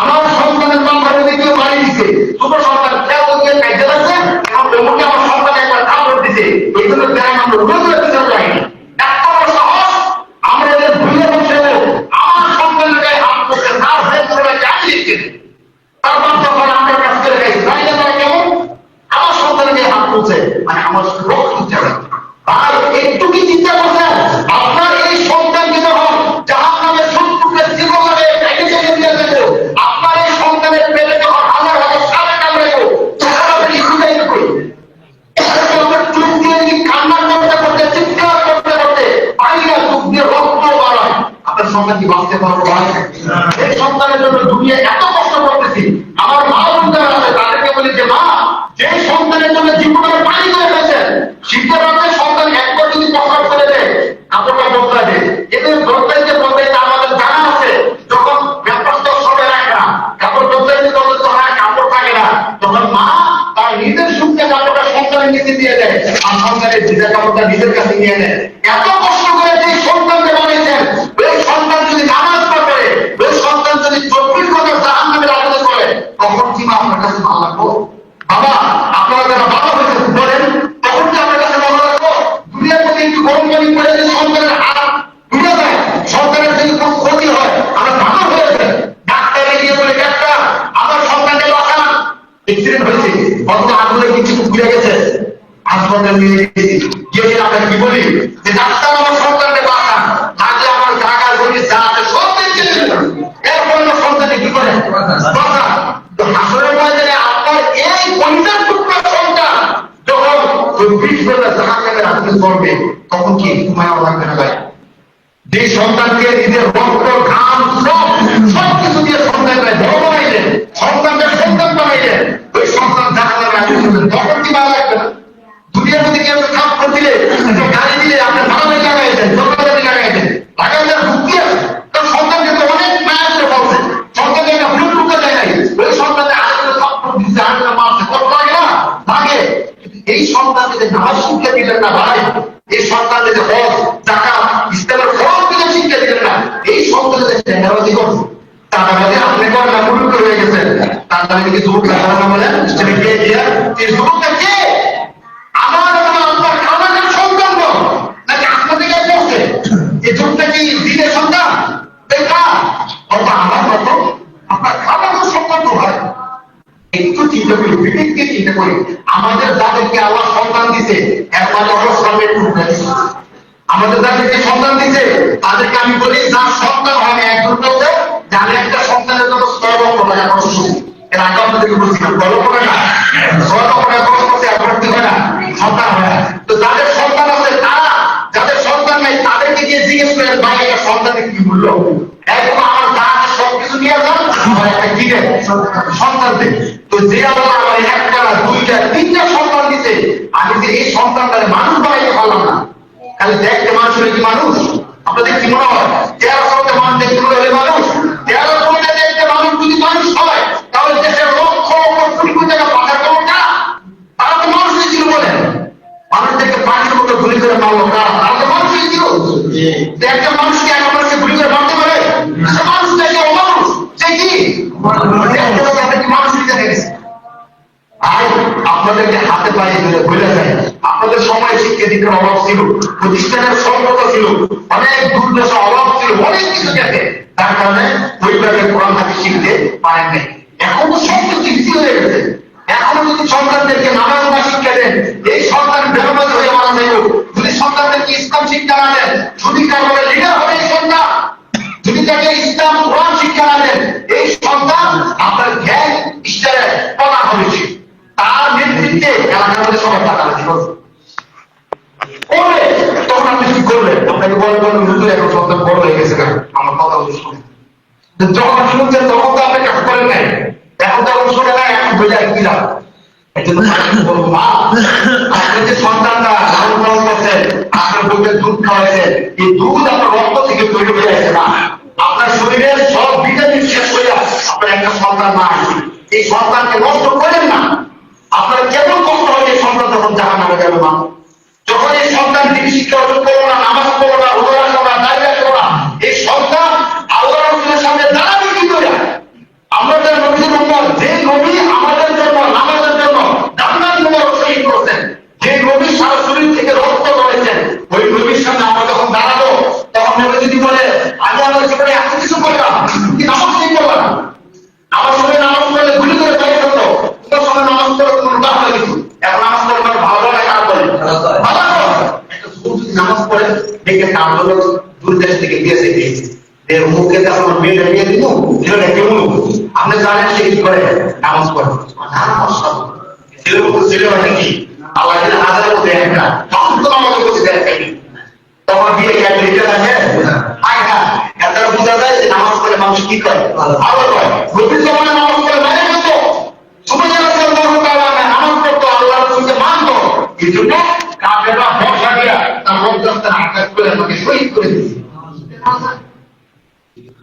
আমার সন্তানের নাম্বার কেউ বাড়ি দিচ্ছে, ছোট সন্তান খেয়াল করতে কাজে লাগছে এবং এমনকি আমার সন্তান একবার কাপড় দিচ্ছে, এই জন্য গ্রাম আমরা রোজ পিছনে যাই না। এত বড় সাহস আমরা এদের ভুলে বসে আমার সন্তানের গায়ে হাত করছে, তার হয়ে চলে চাকরি দিচ্ছে, তার বাচ্চা করে আমরা কাজ করে গেছি, তাই না? তারা কেমন আমার সন্তানকে হাত করছে, মানে আমার রোগ হচ্ছে। আর একটু কি চিন্তা করছেন আপনার এই সন্তানকে যখন জাহান্নামের শত্রুকে জীবন লাগে কেটে চলে দিয়ে দেবো, আপনার এই সন্তানের পেটে যখন হাজার হাজার সারা কামড়াবো, তখন আপনি শুধাই করি আমার চোখ দিয়ে যদি কান্না করতে করতে চিৎকার করতে করতে পানিটা চোখ দিয়ে রক্ত বাড়ায়, আপনার সন্তান কি বাঁচতে পারবো? এই সন্তানের জন্য দুনিয়া এত কষ্ট করতেছি, আমার মা বোনরা আছে তাদেরকে বলি যে মা, যে সন্তানের জন্য জীবনের পানি করে ফেলছে, শিখতে পারছে সন্তান একবার যদি প্রসাদ করে দেয় কাপড়টা বদলা দেয়, এদের বদলাইতে বদলাইতে আমাদের জানা আছে যখন ব্যাপারটা সবে রাখে না, কাপড় বদলাইতে তখন তো হয় কাপড় থাকে না, তখন মা তার নিজের সুখে কাপড়টা সন্তানের নিচে দিয়ে দেয় আর সন্তানের ভিজা কাপড়টা নিজের কাছে নিয়ে নেয়। এত কষ্ট করে যে সন্তানকে বানিয়েছেন, ওই সন্তান যদি নামাজ না পড়ে, ওই সন্তান যদি 24 ঘন্টা জাহান্নামের আগুনে পড়ে, তখন কি মা আপনার কাছে ভালো লাগবো? বাবা আপনারা যারা বাবা হয়েছে বলেন, তখন কি আপনার কাছে ভালো লাগবো? দুনিয়ার মধ্যে একটু গরম পানি করে যদি সন্তানের হাত ঘুরে যায়, সন্তানের যদি কোনো ক্ষতি হয়, আমরা ভালো হয়েছে ডাক্তারে গিয়ে বলে ডাক্তার আমার সন্তানকে বাঁচান, অ্যাক্সিডেন্ট হয়েছে অথবা আগুনে কিছু ঘুরে গেছে, হাসপাতালে নিয়ে গেছি, গিয়ে আমরা কি বলি যে ডাক্তার আমার সন্তানকে বাঁচান, তাহলে আমার জায়গা জমি যা আছে সব দেখে এরপর সন্তানকে কি করে বাঁচান। তো হাসরের ময়দানে আপনার এই 50 টুকরা সন্তান যখন 24 ঘন্টা জাহান্নামের আগুনে জ্বলবে, তখন কি মায়া লাগবে না ভাই? যে সন্তানকে নিজের রক্ত ঘাম সব কিছু দিয়ে সন্তানকে বড় বানাইলেন, সন্তানকে সন্তান বানাইলেন, ওই সন্তান জাহান্নামের আগুনে জ্বলবে, তখন কি মায়া লাগবে না? দুনিয়ার মধ্যে কেউ থাপ্পড় দিলে, গাড়ি দিলে আপনি মারামারি লাগাইছেন, দোকানি লাগাইছেন, লাগাইছেন ঢুকিয়ে তার সন্তানকে তো অনেক মায়া করে বলছে, সন্তানকে একটা ভুল ঢুকে যায় নাই, ওই সন্তানকে আগে থাপ্পড় দিচ্ছে, আগে মারছে, কত লাগে না? লাগে। এই সন্তানকে যে নামাজ শিক্ষা দিলেন না ভাই, এই সন্তানকে যে হজ জাকাত ইসলামের ফরজ দিকে শিক্ষা দিলেন না, এই সন্তানকে যে টেন্ডারবাজি করছে, টাকাবাজি আপনি করেন না, মুরুখ হয়ে গেছেন, তার দ্বারা কি যুবক টাকা না বলেন, সেটা কে দিয়া? এই যুবকটা কে? আমার আপনার খাবারের সন্তান নাকি আপনাদের কাছে পড়ছে? এই যুগটা কি দিনের সন্তান? দেখা অথবা আমার মতো আপনার খাবারের সন্তান তো হয়। একটু চিন্তা করি, বিবেককে চিন্তা করি, আমাদের যাদেরকে আল্লাহ সন্তান দিছে এর মানে হলো সন্তানের টুকরা দিছে। আমাদের যাদেরকে সন্তান দিছে তাদেরকে আমি বলি যার সন্তান হয় এক দুটো যার একটা সন্তানের জন্য 6 লক্ষ টাকা খরচ করছে। এর আগে আপনাদেরকে বলছিলাম 6 লক্ষ টাকা 6 লক্ষ টাকা খরচ করছে, এখন কি হয় না সন্তান হয় না। তো যাদের সন্তান আছে তারা, যাদের সন্তান নাই তাদেরকে গিয়ে জিজ্ঞেস করেন ভাই একটা সন্তানের কি মূল্য? এরকম আমার যা আছে সবকিছু নিয়ে যান, আমার একটা কি দেয় সন্তান দেয়। তো যে আল্লাহ আমার একটা দুইটা তিনটা সন্তান দিতে, আমি যে এই সন্তানটারে মানুষ বানাইতে পারলাম না, খালি দেখতে মানুষ হলে কি মানুষ? আপনাদের কি মনে হয় 1300 মানুষ দেখতে হলে মানুষ? 1300 দেখতে মানুষ যদি মানুষ হয়, তাহলে দেশের লক্ষ লক্ষ কোটি টাকা পাঠার কোনটা? তারা তো মানুষই ছিল বলেন, মানুষদেরকে পাখির মতো গুলি করে মারলো কারা? তারা তো মানুষই ছিল। একটা মানুষকে এক মানুষকে গুলি করে মারতে পারে? সে মানুষ দেখে অমানুষ, সে কি মানুষই দেখা গেছে। আর আপনাদেরকে হাতে পায়ে ধরে বলে যায়, আপনাদের সময় শিক্ষা দিতে অভাব ছিল, প্রতিষ্ঠানের স্বল্পতা ছিল, অনেক দুর্দশা অভাব ছিল, অনেক কিছু গেছে, তার কারণে ওইভাবে কোরআন হাদিস শিখতে পারেন নাই। এখন তো সব কিছু ইজি হয়ে গেছে, এখনো যদি সন্তানদেরকে নামাজ না শিক্ষা দেন, এই সন্তান বেরোবাদ হয়ে মারা যাইব। যদি সন্তানদেরকে ইসলাম শিক্ষা না দেন, যদি কারণে লিডার হবে এই সন্তান, যদি তাকে ইসলাম কোরআন শিক্ষা না দেন, এই সন্তান আপনার জ্ঞান ইস্টারে পড়া হয়েছে। তার নেতৃত্বে এলাকার মধ্যে সবাই টাকা দিব করবে, তখন আপনি কি করবেন? আপনাকে বলে হুজুর এখন সন্তান বড় হয়ে গেছে না, আমার কথা বলে শুনে। যখন শুনছেন তখন তো আপনি কাজ করেন নাই, এখন তখন শুনে না, এখন বোঝা কি লাভ? আপনার যে সন্তানরা লালন পালন করছেন, আপনার বুকের দুধ খাওয়াইছেন, এই দুধ আপনার রক্ত থেকে তৈরি হয়ে যাচ্ছে না, আপনার শরীরের সব ভিটামিন শেষ হয়ে আপনার একটা সন্তান নাই। এই সন্তানকে নষ্ট করেন না। আপনার কেমন কষ্ট হয় এই সন্তান যখন জাহান্নামে যাবে না, যখন এই সন্তান দিন শিক্ষা অর্জন করবো না, নামাজ পড়বো না, রোজা রাখবো না, দাঁড়িয়ে রাখবো না, এই সন্তান আল্লাহ রাসূলের সামনে দাঁড়াবে কি করে? আমাদের নবীর উম্মত, যে নবী আমাদের জন্য নামাজের জন্য জান্নাত মুবারক শহীদ করেছেন, যে নবী সারা শরীর থেকে রক্ত ঝরেছেন, ওই নবীর সামনে আমরা যখন দাঁড়াবো, তখন নবী যদি বলে আমি আমার জীবনে এত কিছু করলাম, কি নামাজ ঠিক করলাম না, আমার সময় নামাজ পড়লে গুলি করে চলে যেত, তোমার সময় নামাজ পড়লে কোনো লাভ হয় কিছু, এখন নামাজ পড়লে মানে ভালো লাগে, খারাপ করে ভালো লাগে। একটা যুবক যদি নামাজ পড়ে দেখে কাম হলো দূর দেশ থেকে দিয়েছে এর মুখে যখন মেয়েটা বিয়ে দিব ছেলেটা কেমন, আপনি জানেন সে কি করে? নামাজ পড়ে। ছেলে মানে কি আল্লাহ হাজার মধ্যে একটা সমস্ত নামাজ করতে দেয়, তখন বিয়ে কেন লিখে থাকে এত বোঝা যায় যে নামাজ পড়ে মানুষ কি করে, ভালো করে। নবীর জমানে নামাজ পড়ে মানে কত সময় নামাজ পড়তো, আল্লাহ রাসূলকে মানতো, এই জন্য কাফেররা ভরসা দিয়া তার রক্তস্থান আঘাত করে আমাকে শহীদ করে দিয়েছে।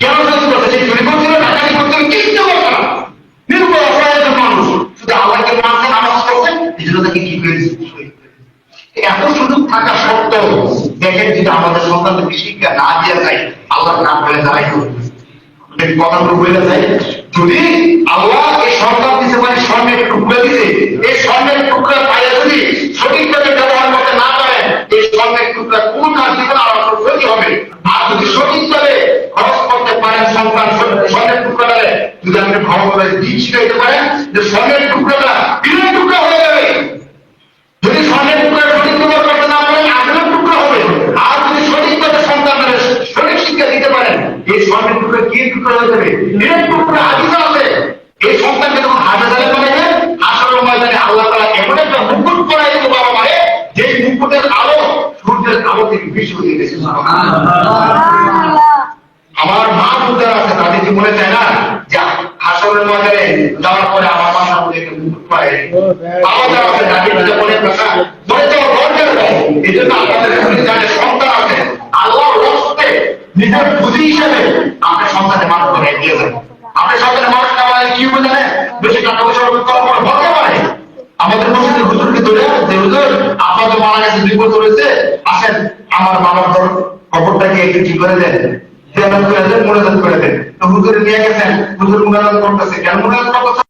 কেন শহীদ করতে? সেই চুরি করছিল, ডাকাতি করছিল, কিচ্ছু করতো না, নির্ভর অপরাধ মানুষ, শুধু আল্লাহকে মানছে, নামাজ পড়ছে, এই জন্য তাকে কি করে দিয়েছে? এত সুযোগ থাকা সত্ত্বেও দেখেন যদি আমাদের সন্তানকে শিক্ষা না দিয়ে যায়, আল্লাহ না বলে দাঁড়াই কথাগুলো বলে যায়। যদি আল্লাহ এই সন্তান দিতে পারে, স্বর্ণের টুকরা দিতে, এই স্বর্ণের টুকরা পায়ে যদি সঠিকভাবে ব্যবহার করতে না পারে, এই স্বর্ণের টুকরা কোন কাজ দিবে না, আমার ক্ষতি হবে। আর যদি সঠিকভাবে খরচ করতে পারেন সন্তান স্বর্ণের টুকরাটারে, যদি আপনি ভালোভাবে দিক শিখাইতে পারেন, যে স্বর্ণের টুকরাটা বিলের টুকরা হয়ে যাবে। যদি স্বর্ণের টুকরা সঠিক ব্যবহার করতে না পারেন, আসলের টুকরা হবে। আর যদি সঠিকভাবে সন্তানদের সঠিক শিক্ষা দিতে পারেন, এই স্বর্ণের টুকরা কি টুকরা হয়ে যাবে? বিলের টুকরা হাদিসে আছে, এই সন্তানকে যখন হাসপাতালে পাঠাবে, হাসপাতালের ময়দানে আল্লাহ তাআলা এমন একটা মুকুট পরাই দেবে বাবা মারে, যে মুকুটের আলো সূর্যের আলো থেকে বেশি হয়ে গেছে। আমার মা বোনেরা আছে, তাদের কি মনে চায় না যে হাসরের ময়দানে যাওয়ার পরে আমার মাথা মধ্যে একটা মুকুট পরাই দেবে? বাবা যারা আছে তাদের কি মনে কথা মনে তো দরকার নেই। এই জন্য আমাদের যাদের সন্তান আছে, আল্লাহর রাস্তে নিজের পুঁজি হিসেবে আপনার সন্তানের মানুষ বানাই দিয়ে যাবে। আপনার সন্তানের মানুষ না বানাই কি হবে জানেন? বেশি টাকা পয়সা করার পর ভরতে পারে। আমাদের মসজিদের হুজুরকে ধরে যে হুজুর আপনার তো মারা গেছে, 2 বছর হয়েছে, আসেন আমার বাবার খবরটাকে একটু ঠিক করে দেন, মোনাজাত করে দেন। তো হুজুর নিয়ে গেছেন, হুজুর মোনাজাত করতেছে, কেন মোনাজাত করতেছে?